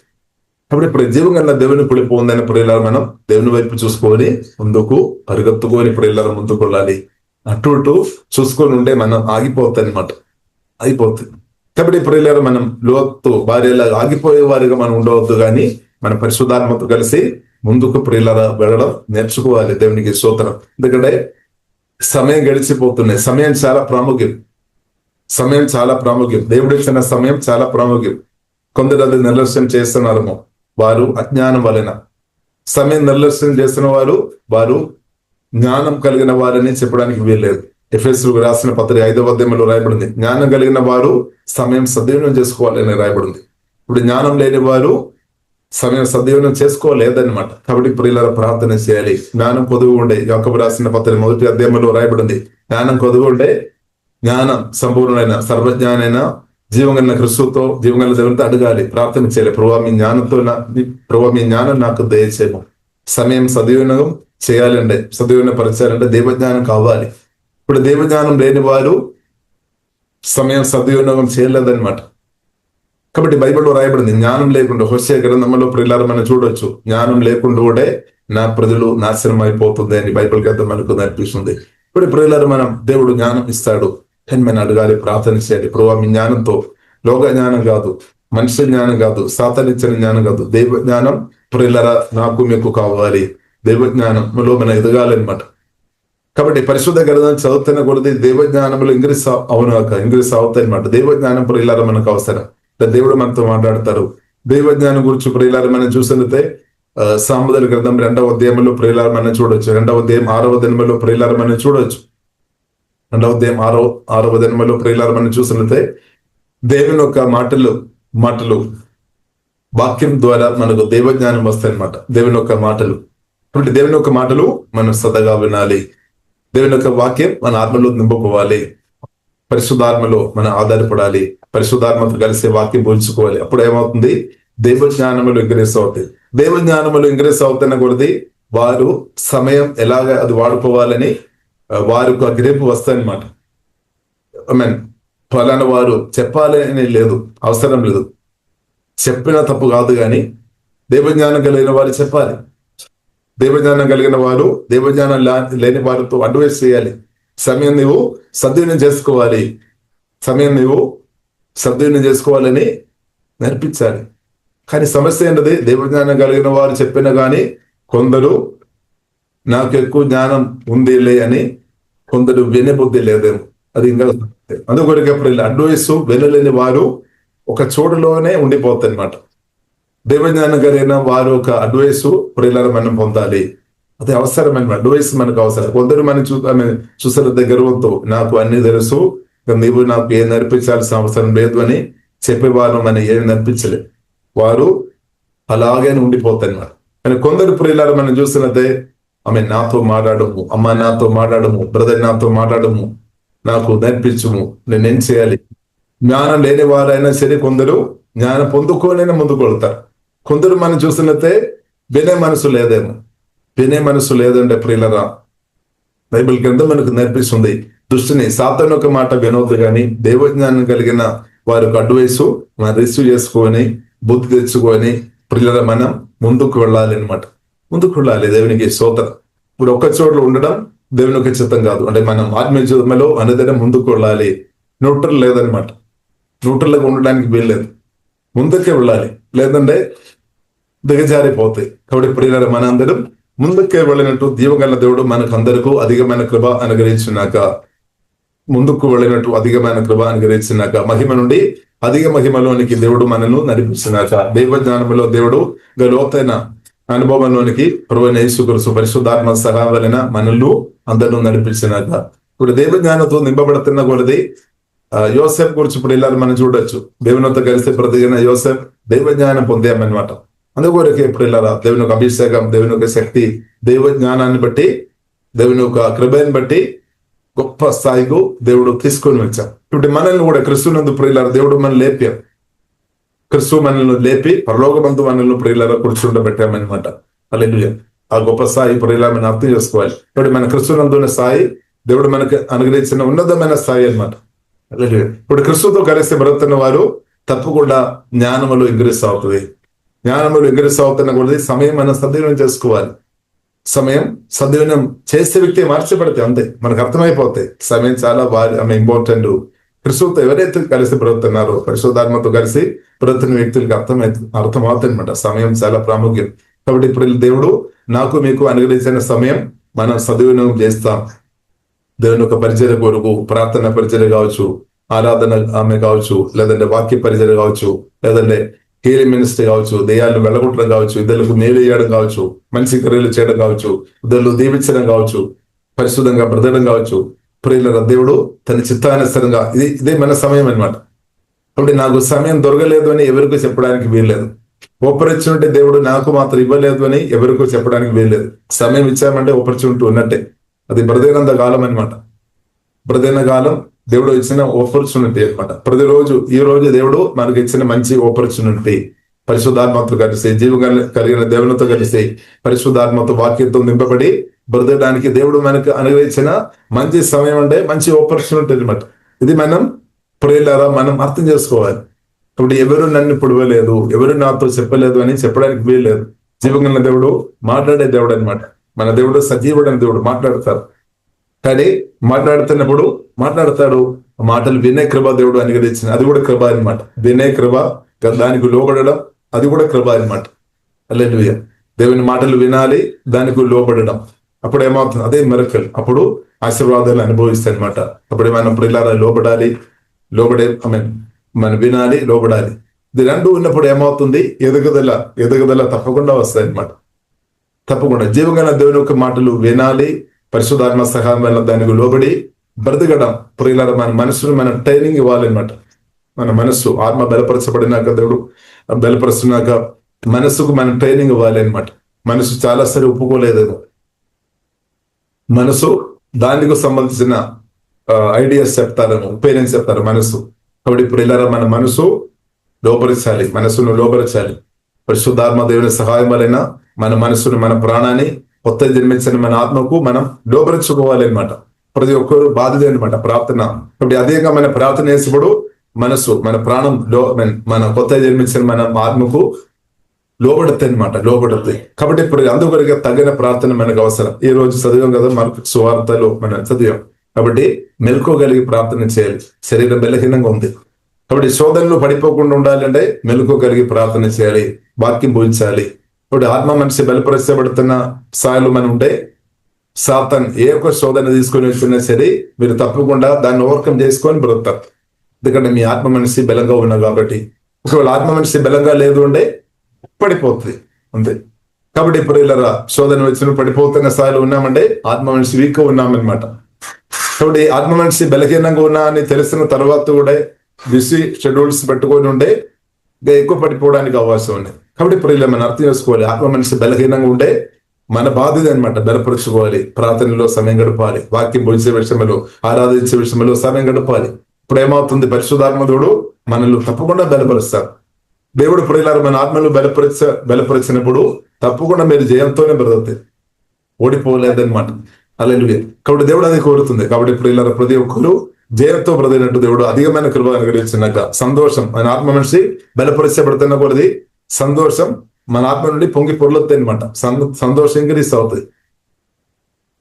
కాబట్టి ఇప్పుడు జీవంగా దేవుని పిలుపు ఉందని ప్రియులారా మనం దేవుని వైపు చూసుకొని ముందుకు పరిగెత్తుకొని ప్రియులారా ముందుకు వెళ్ళాలి. అటు ఇటు చూసుకొని ఉంటే మనం అయిపోతుంది. కాబట్టి ప్రియులారా మనం లోతు భార్యలా ఆగిపోయే వారిగా మనం ఉండవద్దు, కానీ మన పరిశుద్ధాత్మతో కలిసి ముందుకు ప్రియులారా వెళ్ళడం నేర్చుకోవాలి. దేవునికి స్తోత్రం. ఎందుకంటే సమయం గడిచిపోతున్నాయి. సమయం చాలా ప్రాముఖ్యం. దేవుడు ఇచ్చిన సమయం చాలా ప్రాముఖ్యం. కొందరు అది నిర్లక్ష్యం చేస్తున్నారేమో, వారు అజ్ఞానం వలన. సమయం నిర్లక్ష్యం చేస్తున్న వారు జ్ఞానం కలిగిన వారని చెప్పడానికి వీల్లేదు. ఎఫెసీయులకు రాసిన పత్రిక 5వ అధ్యాయంలో రాయబడింది, జ్ఞానం కలిగిన వారు సమయం సద్వినియోగం చేసుకోవాలని రాయబడింది. ఇప్పుడు జ్ఞానం లేని వారు సమయం సద్వినియోగం చేసుకోలేదన్నమాట. కాబట్టి ప్రియులారా ప్రార్థన చేయాలి. జ్ఞానం కొదువు ఉండే, యాకోబు రాసిన పత్రిక 1వ అధ్యాయంలో రాయబడింది, జ్ఞానం కొదువు ఉండే, జ్ఞానం సంపూర్ణమైన సర్వజ్ఞానైన జీవంగల క్రీస్తుతో జీవంగల దేవునితో అడగాలి, ప్రార్థన చేయాలి. ప్రభు మీ జ్ఞానం నాకు దయచేయము. సమయం సద్వినియోగం చేయాలంటే, సద్వినియోగపరచాలంటే దైవజ్ఞానం కావాలి. ఇప్పుడు దైవజ్ఞానం లేని వారు సమయం సద్వినియోగం చేయలేదన్నమాట. కాబట్టి బైబిల్లో రాయబడింది, జ్ఞానం లేకుండా, హోషేయ గ్రంథంలో ప్రియులారా మనం చూడొచ్చు, జ్ఞానం లేకుండా కూడా నా ప్రజలు నాశనం అయిపోతుంది అని బైబిల్ గ్రంథం మనకు నేర్పిస్తుంది. ఇప్పుడు ప్రియులారా మనం దేవుడు జ్ఞానం ఇస్తాడు, మనం అడగాలి, ప్రార్థన చేయాలి. ప్రభు మీ జ్ఞానంతో, లోక జ్ఞానం కాదు, మనిషి జ్ఞానం కాదు, సాతానిచ్చిన జ్ఞానం కాదు, దైవ జ్ఞానం ప్రియులారా నాకు మీకు కావాలి. దైవ జ్ఞానంలో మనం ఎదగాలన్నమాట. కాబట్టి పరిశుద్ధ గ్రంథం చదువుతున్న కొలది దైవ జ్ఞానంలో ఇంగ్లీష్ అవుతాయి అనమాట. దైవ జ్ఞానం ప్రియులారా మనకు అవసరం. దేవుడు మనతో మాట్లాడతారు. దైవ జ్ఞానం గురించి ప్రియులారా మనం చూసినట్లయితే సామెతల గ్రంథం 2వ అధ్యాయంలో ప్రియులారా మనం చూడొచ్చు. 2వ అధ్యాయం 6వ వచనంలో ప్రియులారా మనం చూడొచ్చు. 2వ అధ్యాయం 6వ వచనంలో ప్రియులారా మనం చూసినట్లయితే దేవుని యొక్క మాటలు వాక్యం ద్వారా మనకు దైవ జ్ఞానం వస్తాయి అన్నమాట. దేవుని యొక్క మాటలు, కాబట్టి దేవుని యొక్క మాటలు మనం సదగా వినాలి. దేవుని యొక్క వాక్యం మన ఆత్మలో నింపుకోవాలి. పరిశుద్ధాత్మలో మనం ఆధారపడాలి. పరిశుద్ధాత్మతో కలిసి వాక్యం పోల్చుకోవాలి. అప్పుడు ఏమవుతుంది? దైవ జ్ఞానములు ఇంక్రీస్ అవుతాయి. దైవ జ్ఞానములు ఇంక్రీస్ అవుతున్న కొద్దీ వారు సమయం ఎలాగ అది వాడుకోవాలని వారికి ఆ గ్రేపు వస్తాయన్నమాట. ఫలానా వారు చెప్పాలి అని లేదు, అవసరం లేదు. చెప్పిన తప్పు కాదు, కానీ దైవజ్ఞానం కలిగిన వారు చెప్పాలి. దైవజ్ఞానం కలిగిన వారు దైవజ్ఞానం లేని వారితో అడ్వైస్ చేయాలి. సమయం నువ్వు సద్వినియోగం చేసుకోవాలి. సమయం నువ్వు సద్వినియోగం చేసుకోవాలని నేర్పించాలి. కానీ సమస్య ఏంటది, దైవజ్ఞానం కలిగిన వారు చెప్పినా కానీ కొందరు నాకు ఎక్కువ జ్ఞానం ఉందిలే అని కొందరు వినే బుద్ధి లేదేమో, అది ఇంకా అందుకొరకు ఎప్పుడు అడ్వైస్ వినలేని వారు ఒక చోటులోనే ఉండిపోతాయి అనమాట. దైవజ్ఞానం కలిగిన వారు ఒక అడ్వైస్ ప్రియులారా మనం పొందాలి, అది అవసరమైన అడ్వైస్ మనకు అవసరం. కొందరు మనం చూసిన గర్వంతో నాకు అన్ని తెలుసు, నీవు నాకు ఏం నేర్పించాల్సిన అవసరం లేదు అని చెప్పేవారు మనం ఏం నేర్పించలేదు, వారు అలాగే ఉండిపోతాయి అన్నమాట. కానీ కొందరు ప్రియులారా మనం చూసినట్టే ఆమె నాతో మాట్లాడము, అమ్మ నాతో మాట్లాడము, బ్రదర్ నాతో మాట్లాడము, నాకు నేర్పించము, నేనేం చేయాలి. జ్ఞానం లేని వారైనా సరే కొందరు జ్ఞానం పొందుకోనైనా ముందుకు వెళ్తారు. కొందరు మనం చూసినట్టే వినే మనసు లేదేమో. వినే మనసు లేదంటే ప్రియులరా, బైబిల్ కింద మనకు నేర్పిస్తుంది దృష్టిని సాతాను ఒక మాట వినవద్దు, కానీ దైవజ్ఞానం కలిగిన వారికి అడ్వైసు మనం రిసీవ్ చేసుకొని బుద్ధి తెచ్చుకొని ప్రియులరా మనం ముందుకు వెళ్ళాలి అనమాట. ముందుకు వెళ్ళాలి. దేవునికి స్తోత్రం. ఇప్పుడు ఒక్క చోట్ల ఉండడం దేవునికి చిత్తం కాదు. అంటే మనం ఆత్మీయ జీవితంలో అనుదినం ముందుకు వెళ్ళాలి. న్యూట్రల్ లేదనమాట. న్యూట్రల్గా ఉండడానికి వీల్లేదు, ముందుకే వెళ్ళాలి, లేదంటే దిగజారిపోతాయి. కాబట్టి ప్రియులారా మన అందరం ముందుకే వెళ్ళినట్టు దీవగల దేవుడు మనకు అందరికీ అధికమైన కృప అనుగ్రహించినాక, ముందుకు వెళ్ళినట్టు అధికమైన కృప అనుగ్రహించినాక, మహిమ నుండి అధిక మహిమలోనికి దేవుడు మనను నడిపిస్తున్నాక, దైవ జ్ఞానంలో దేవుడు లోతైన అనుభవంలోనికి ప్రభువైన యేసుక్రీస్తు పరిశుద్ధాత్మ సహాయం వలన మనల్ని అందరూ నడిపించినాక, ఇప్పుడు దైవ జ్ఞానంతో నింపబడుతున్న కొలది యోసేపు గురించి ఇప్పుడు ఇలా మనం చూడొచ్చు. దేవునితో కలిసి బ్రతికిన యోసేపు దైవ జ్ఞానం పొందామన్నమాట. అందుకొరకే ఇప్పుడు ఇలా దేవుని యొక్క అభిషేకం, దేవుని యొక్క శక్తి, దైవ జ్ఞానాన్ని బట్టి, దేవుని యొక్క కృపని బట్టి గొప్ప స్థాయికు దేవుడు తీసుకొని వచ్చారు. ఇప్పుడు మనల్ని కూడా క్రిస్తునందు ప్రియులారా దేవుడు మనం లేపాం. క్రిస్తు మనల్ని లేపి పరలోకమందు మనల్ని ప్రియులారా కూర్చుండబెట్టామన్నమాట. హల్లెలూయా. ఆ గొప్ప స్థాయి ప్రియులారా మనం అర్థం చేసుకోవాలి. ఇప్పుడు మన క్రిస్తునందు ఉన్న స్థాయి దేవుడు మనకు అనుగ్రహించిన ఉన్నతమైన స్థాయి అన్నమాట. ఇప్పుడు క్రిస్తుతో కలిసి బ్రతున్న వారు తప్పకుండా జ్ఞానములు ఇంక్రీస్ అవుతుంది. జ్ఞానములు ఇంక్రీస్ అవుతున్న కూడా సమయం మనం సద్వినియోగం చేసుకోవాలి. సమయం సద్వినియోగం చేసే వ్యక్తి మార్చబడితే అంతే మనకు అర్థమైపోతాయి. సమయం చాలా ఇంపార్టెంట్. క్రిస్తుతో ఎవరైతే కలిసి బ్రతుకున్నారో, పరిశుద్ధాత్మతో కలిసి బ్రతున్న వ్యక్తులకు అర్థమవుతుంది అనమాట. సమయం చాలా ప్రాముఖ్యం. కాబట్టి ఇప్పుడు దేవుడు నాకు మీకు అనుగ్రహించిన సమయం మనం సద్వినియోగం చేస్తాం. దేవుని యొక్క పరిచర్య కొరకు, ప్రార్థన పరిచర్య కావచ్చు, ఆరాధన ఆమె కావచ్చు, లేదంటే వాక్య పరిచర్య కావచ్చు, లేదంటే హీలింగ్ మినిస్ట్రీ కావచ్చు, దెయ్యాలను వెళ్ళగొట్టడం కావచ్చు, ఇద్దరులకు మేలు చేయడం కావచ్చు, మంచి క్రియలు చేయడం కావచ్చు, ఇద్దరు దీవించడం కావచ్చు, పరిశుద్ధంగా బ్రతకడం కావచ్చు. ప్రియులారా దేవుడు తన చిత్తానుసారంగా ఇదే మన సమయం అన్నమాట. కాబట్టి నాకు సమయం దొరకలేదు అని ఎవరికీ చెప్పడానికి వీల్లేదు. ఆపర్చునిటీ దేవుడు నాకు మాత్రం ఇవ్వలేదు అని ఎవరికో చెప్పడానికి వీల్లేదు. సమయం ఇచ్చామంటే ఆపర్చునిటీ ఉన్నట్టే. అది బ్రతికినంత కాలం అనమాట. బ్రతికిన కాలం దేవుడు ఇచ్చిన ఆపర్చునిటీ అనమాట. ప్రతిరోజు ఈ రోజు దేవుడు మనకు ఇచ్చిన మంచి ఆపర్చునిటీ. పరిశుద్ధాత్మతో కలిసి, జీవం కలిగిన దేవునితో కలిసి, పరిశుద్ధాత్మతో వాక్యంతో నింపబడి బ్రతకడానికి దేవుడు మనకు అనుగ్రహించిన మంచి సమయం అంటే మంచి ఆపర్చునిటీ అనమాట. ఇది మనం ప్రియులారా మనం అర్థం చేసుకోవాలి. ఇప్పుడు ఎవరు నన్ను పొడవలేదు, ఎవరు నాతో చెప్పలేదు అని చెప్పడానికి వీల్లేదు. జీవంగా దేవుడు మాట్లాడే దేవుడు అనమాట. మన దేవుడు సజీవుడైన దేవుడు, మాట్లాడతారు. కానీ మాట్లాడుతున్నప్పుడు మాట్లాడతాడు, మాటలు వినే కృప దేవుడు అనుగ్రహించిన, అది కూడా కృప అనమాట. వినే కృప, దానికి లోబడడం, అది కూడా కృప అనమాట. హల్లెలూయా. దేవుని మాటలు వినాలి, దానికి లోబడడం, అప్పుడు ఏమవుతుంది, అదే మిరకల్. అప్పుడు ఆశీర్వాదాలు అనుభవిస్తాయి అనమాట. అప్పుడే మనం ప్రియులారా మనం వినాలి, లోబడాలి. ఇది రెండు ఉన్నప్పుడు ఏమవుతుంది, ఎదుగుదల తప్పకుండా వస్తాయి అనమాట. తప్పకుండా జీవగల దేవుని యొక్క మాటలు వినాలి, పరిశుద్ధాత్మ సహాయం వల్ల దానికి లోబడి బ్రతకడం. ప్రియులారా మన మనసును మనం ట్రైనింగ్ ఇవ్వాలన్నమాట. మన మనస్సు ఆత్మ బలపరచబడినాక, దేవుడు బలపరుస్తున్నాక మనస్సుకు మనం ట్రైనింగ్ ఇవ్వాలి అనమాట. మనసు చాలా సరి ఒప్పుకోలేదు. మనసు దానికి సంబంధించిన ఐడియాస్ చెప్తారేమో, ఒపీనియన్స్ చెప్తారు మనసు. కాబట్టి ప్రియులారా మన మనసు లోపరచాలి, మనసును లోపరచాలి. పరిశుద్ధాత్మ దేవుని సహాయం వలన మన మనసును, మన ప్రాణాన్ని, కొత్త జన్మించిన మన ఆత్మకు మనం లోపరుచుకోవాలి అనమాట. ప్రతి ఒక్కరు బాధ్యత అనమాట ప్రార్థన. కాబట్టి అదేగా మన ప్రార్థన చేసినప్పుడు మనసు, మన ప్రాణం మన కొత్త జన్మించిన మన ఆత్మకు లోబడుతాయి అనమాట, లోబడుతాయి. కాబట్టి ఇప్పుడు అందుకొరగా తగిన ప్రార్థన మనకు అవసరం. ఈ రోజు చదివాం కదా, మనకు సువార్తలో మనం చదివాం. కాబట్టి మెలకువగలిగి ప్రార్థన చేయాలి. శరీరం బలహీనంగా ఉంది, కాబట్టి శోధనలు పడిపోకుండా ఉండాలంటే మెలకు కలిగి ప్రార్థన చేయాలి, వాక్యం బోధించాలి. ఇప్పుడు ఆత్మ మనిషి బలపరచబడుతున్న స్థాయిలో మనం ఉంటే సాతాన్ ఏ ఒక్క శోధన తీసుకొని వచ్చినా సరే మీరు తప్పకుండా దాన్ని ఓవర్కమ్ చేసుకొని బ్రతుకుతారు. ఎందుకంటే మీ ఆత్మ మనిషి బలంగా ఉన్నా కాబట్టి. ఒకవేళ ఆత్మ మనిషి బలంగా లేదు అంటే పడిపోతుంది అంతే. కాబట్టి ఇప్పుడు ఇలా శోధన వచ్చిన పడిపోతున్న స్థాయిలో ఉన్నామంటే ఆత్మ మనిషి వీక్ ఉన్నామన్నమాట. కాబట్టి ఆత్మ మనిషి బలహీనంగా ఉన్నా అని తెలిసిన తర్వాత కూడా బిజీ షెడ్యూల్స్ పెట్టుకొని ఉంటే ఇంకా ఎక్కువ పడిపోవడానికి అవకాశం ఉంది. కాబట్టి ఇప్పుడు ఇలా మనం అర్థం చేసుకోవాలి, ఆత్మ మనిషి బలహీనంగా ఉంటే మన బాధ్యత అనమాట బలపరుచుకోవాలి, ప్రార్థనలో సమయం గడపాలి, వాక్యం బోధించే విషయంలో ఆరాధించే విషయంలో సమయం గడపాలి. ఇప్పుడు ఏమవుతుంది, పరిశుద్ధాత్మ దేవుడు మనల్ని తప్పకుండా బలపరుస్తారు. దేవుడు ఇప్పుడు ఇలా మన ఆత్మను బలపరిచినప్పుడు తప్పకుండా మీరు జయంతోనే బ్రతుకుతాయి, ఓడిపోలేదన్నమాట. హల్లెలూయా. కాబట్టి దేవుడు అది కోరుతుంది. కాబట్టి ఇప్పుడు ఇలా ప్రతి ఒక్కరు జయంతో బ్రతికినట్టు దేవుడు అధికమైన కృప అనుగ్రహించినాక సంతోషం మన ఆత్మ మనిషి బలపరిచబడుతున్న కొలది సంతోషం మన ఆత్మ నుండి పొంగి పొర్లుతాయి అనమాట. సంతోషం ఇంక్రీస్ అవుతుంది,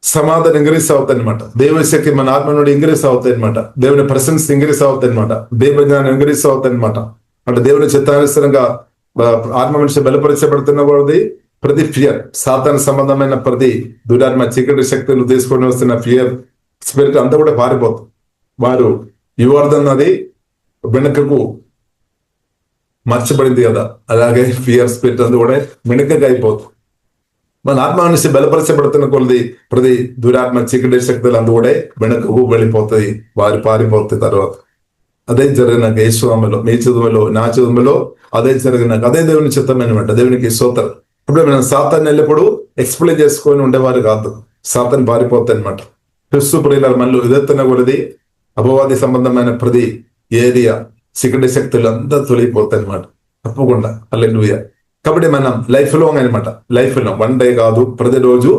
సమాధానం ఇంక్రీస్ అవుతాయి అనమాట, దేవుని శక్తి మన ఆత్మ నుండి ఇంక్రీస్ అవుతాయి అనమాట, దేవుని ప్రశంస ఇంక్రీస్ అవుతాయి అనమాట, దేవుని జ్ఞానం ఇంక్రీస్ అవుతాయి అనమాట. అంటే దేవుని చిత్తానుసారంగా ఆత్మ మనిషి బలపరిచబడుతున్న కొలది ప్రతి ఫియర్, సాతాను సంబంధమైన ప్రతి దురాత్మ చీకటి శక్తులు తీసుకొని వస్తున్న ఫియర్ స్పిరిట్ అంతా కూడా పారిపోతుంది. వారు యువర్ధన్నది వెనుకకు మార్చబడింది కదా, అలాగే ఫియర్ స్పిరిట్ అంతా కూడా వెనుకకు అయిపోతుంది. మన ఆత్మ మనిషి బలపరచబడుతున్న కొలది ప్రతి దురాత్మ చీకటి శక్తులు అందు కూడా వెనుకకు వెళ్ళిపోతాయి, వారు పారిపోతాయి. తర్వాత అదే జరిగినాక ఏ స్వామిలో మీ చదువులో నా చదువులో అదే జరిగినాక అదే దేవుని చిత్తం అనమాట. దేవునికి స్తోత్రం. ఇప్పుడు మనం సాతాన్ని వెళ్ళినప్పుడు ఎక్స్ప్లెయిన్ చేసుకొని ఉండేవారు కాదు, సాతాన్ని పారిపోతాయి అనమాట. క్రిస్తు ప్రియుల మనలో ఎదుర్కొన్న కొలది అపవాది సంబంధమైన ప్రతి ఏరియా చీకటి శక్తులు అంతా తొలగిపోతాయి అనమాట తప్పకుండా. హల్లెలూయా. కాబట్టి మనం లైఫ్ లాంగ్ అనమాట, లైఫ్ లో వన్ డే కాదు, ప్రతిరోజు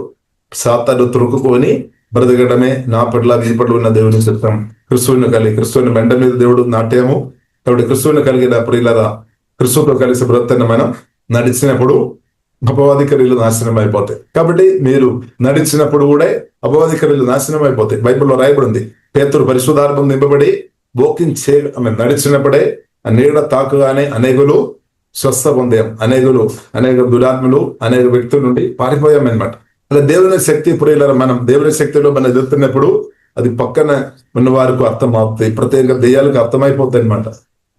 సాతాను తొరుకుకొని బ్రతకడమే నా పట్ల మీ పట్ల ఉన్న దేవుని చిత్తం. క్రిస్తువుని కలిగి క్రిస్తువుని మెండ మీద దేవుడు నాట్యము. కాబట్టి క్రిస్తువుని కలిగిన ప్రియులరా క్రిస్తుతో కలిసి బ్రతున్న మనం నడిచినప్పుడు అపవాది క్రియలు నాశనం అయిపోతాయి. కాబట్టి మీరు నడిచినప్పుడు కూడా అపవాది క్రియలు నాశనం అయిపోతాయి. బైబిల్లో రాయబడి ఉంది, పేతురు పరిశుద్ధాత్మ నింపబడి వాకింగ్ నడిచినప్పుడే ఆ నీడ తాకుగానే అనేకులు స్వస్థ పొందాం, అనేక దురాత్మలు అనేక వ్యక్తుల నుండి పారిపోయామన్నమాట. అలా దేవుని శక్తి ప్రియుల మనం దేవుని శక్తిలో మనం ఎదుర్కొన్నప్పుడు అది పక్కన ఉన్న వారికి అర్థం అవుతుంది, ప్రత్యేక దెయ్యాలకు అర్థమైపోతాయి అనమాట.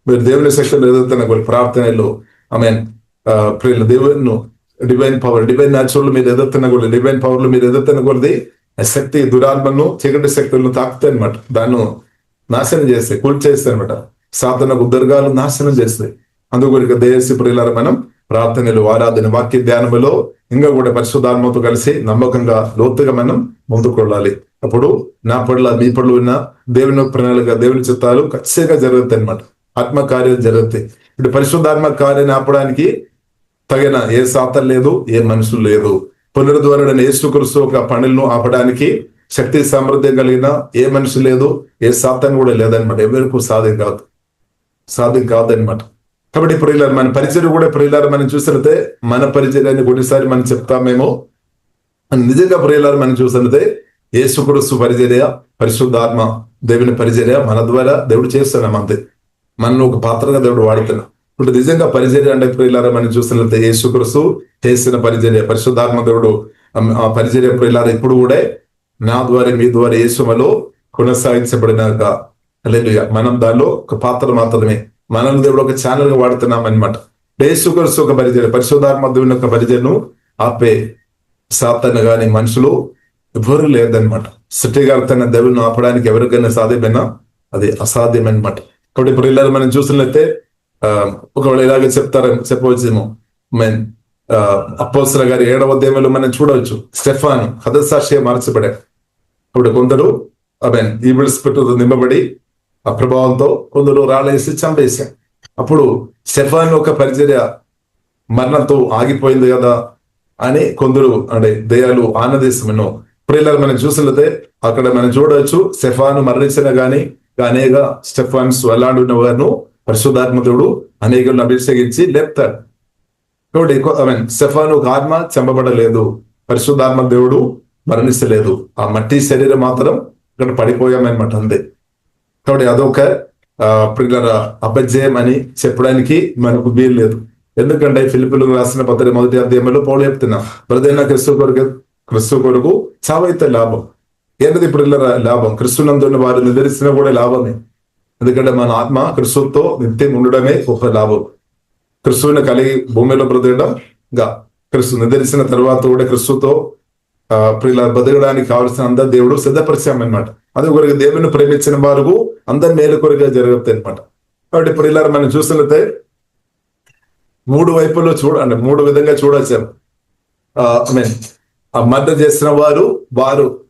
మీరు దేవుని శక్తిలో ఎదుర్కొన్న కొన్ని ప్రార్థనలు ప్రియుల దేవుని డివైన్ పవర్, డివైన్ న్యాచురల్ మీరు ఎదుర్కొన్న కొద్ది, డివైన్ పవర్లు మీరు ఎదుర్కొన్న కొద్ది ఆ శక్తి దురాత్మను చీకటి శక్తులను తాకుతాయి అనమాట. దాన్ని నాశనం చేస్తాయి, కూల్చేస్తాయి అనమాట. సాధనకు దుర్గాలు నాశనం చేస్తాయి. అందుకొరకు దేశీ ప్రియుల మనం ప్రార్థనలు, ఆరాధన, వాక్య ధ్యానములో ఇంకా కూడా పరిశుద్ధాత్మతో కలిసి నమ్మకంగా లోతుగా మనం ముందుకు వెళ్ళాలి. అప్పుడు నా పట్ల మీ పట్ల ఉన్న దేవుని ప్రణాళిక, దేవుని చిత్తాలు ఖచ్చితంగా జరుగుతాయి అనమాట. ఆత్మకార్యాలు జరుగుతాయి. ఇప్పుడు పరిశుద్ధాత్మ కార్యాన్ని ఆపడానికి తగిన ఏ సాతం లేదు, ఏ మనుషులు లేదు. పునరుద్ధరణను యేసుక్రీస్తు ఒక పనులను ఆపడానికి శక్తి సామర్థ్యం కలిగిన ఏ మనిషి లేదు, ఏ సాతం కూడా లేదనమాట. ఎవరికి సాధ్యం కాదనమాట. కాబట్టి ప్రియులారు మన పరిచయం కూడా ప్రియులారు మనం చూసినట్టే మన పరిచయాన్ని కొన్నిసారి మనం చెప్తామేమో, నిజంగా ప్రియులారు మనం చూసినట్టే యేసుక్రీస్తు పరిచర్య, పరిశుద్ధాత్మ దేవుని పరిచర్య మన ద్వారా దేవుడు చేస్తున్నాం అంతే. మనల్ని ఒక పాత్రగా దేవుడు వాడుతున్నాం. ఇప్పుడు నిజంగా పరిచర్య అంటే ప్రియులారా మనం చూసినట్లయితే యేసుక్రీస్తు చేసిన పరిచర్య, పరిశుద్ధాత్మ దేవుడు ఆ పరిచర్య ప్రియులారా ఇప్పుడు కూడా నా ద్వారా మీ ద్వారా యేసులో కొనసాగించబడినాక హల్లెలూయా మనం దానిలో ఒక పాత్ర మాత్రమే, మనల్ని దేవుడు ఒక ఛానల్ గా వాడుతున్నాం అనమాట. యేసుక్రీస్తు ఒక పరిచర్య, పరిశుద్ధాత్మ దేవుని యొక్క పరిచర్యను ఆపే సాతాను గాని మనుషులు ఎవరు లేదనమాట. సృష్టికర్తైన దేవుని ఆపడానికి ఎవరికైనా సాధ్యమైనా అది అసాధ్యమనమాట. కాబట్టి ఇప్పుడు ఇలా మనం చూసినట్లయితే ఒకవేళ ఇలాగే చెప్పవచ్చేమో అపోస్తలుల గారి 7వ అధ్యాయంలో మనం చూడవచ్చు, స్టెఫాను హతసాక్షిగా మార్చబడారు. ఇప్పుడు కొందరు ఈవిల్ స్పిరిట్ నింపబడి ఆ ప్రభావంతో కొందరు రాళ్ళేసి చంపేశారు. అప్పుడు స్టెఫాను ఒక పరిచర్య మరణంతో ఆగిపోయింది కదా అని కొందరు దయ్యాలు ఆనందిస్తామను. ప్రియులారా మనం చూసినట్లయితే అక్కడ మనం చూడవచ్చు, స్టెఫాను మరణించిన గాని అనేక స్టెఫాన్స్ అలాంటి వారిను పరిశుద్ధాత్మ దేవుడు అనేకులను అభిషేకించి లేపుతాడు. కాబట్టి స్టెఫాను ఒక ఆత్మ చంపబడలేదు, పరిశుద్ధాత్మ దేవుడు మరణించలేదు, ఆ మట్టి శరీరం మాత్రం ఇక్కడ పడిపోయామన్నమాట అంతే. కాబట్టి అదొక ప్రియులారా అపజయం అని చెప్పడానికి మనకు వీలు లేదు. ఎందుకంటే ఫిలిప్పీయులకు రాసిన పత్రిక 1వ అధ్యాయంలో పౌలు చెప్తున్నా, ప్రతిదైనా క్రిస్తు కొరకు చావైతే లాభం. ఏంటది ప్రియులారా లాభం? క్రిస్తునందున్న వారు నిద్రిస్తున్నా కూడా లాభమే. ఎందుకంటే మన ఆత్మ క్రిస్తుతో నిత్యం ఉండడమే గొప్ప లాభం. క్రిస్తువుని కలిగి భూమిలో బ్రతకడంగా క్రిస్తు నిద్రించిన తర్వాత కూడా క్రిస్తుతో ప్రియుల బతకడానికి కావాల్సిన అందరు దేవుడు సిద్ధపరిచామన్నమాట. అది ఒకరికి దేవుని ప్రేమించిన వారు అందరి మేలు కొరగా జరుగుతాయి అనమాట. కాబట్టి ప్రియులారా మనం చూసినట్లయితే 3 వైపులో చూడండి, 3 విధంగా చూడొచ్చాం. మర్డర్ చేసిన వారు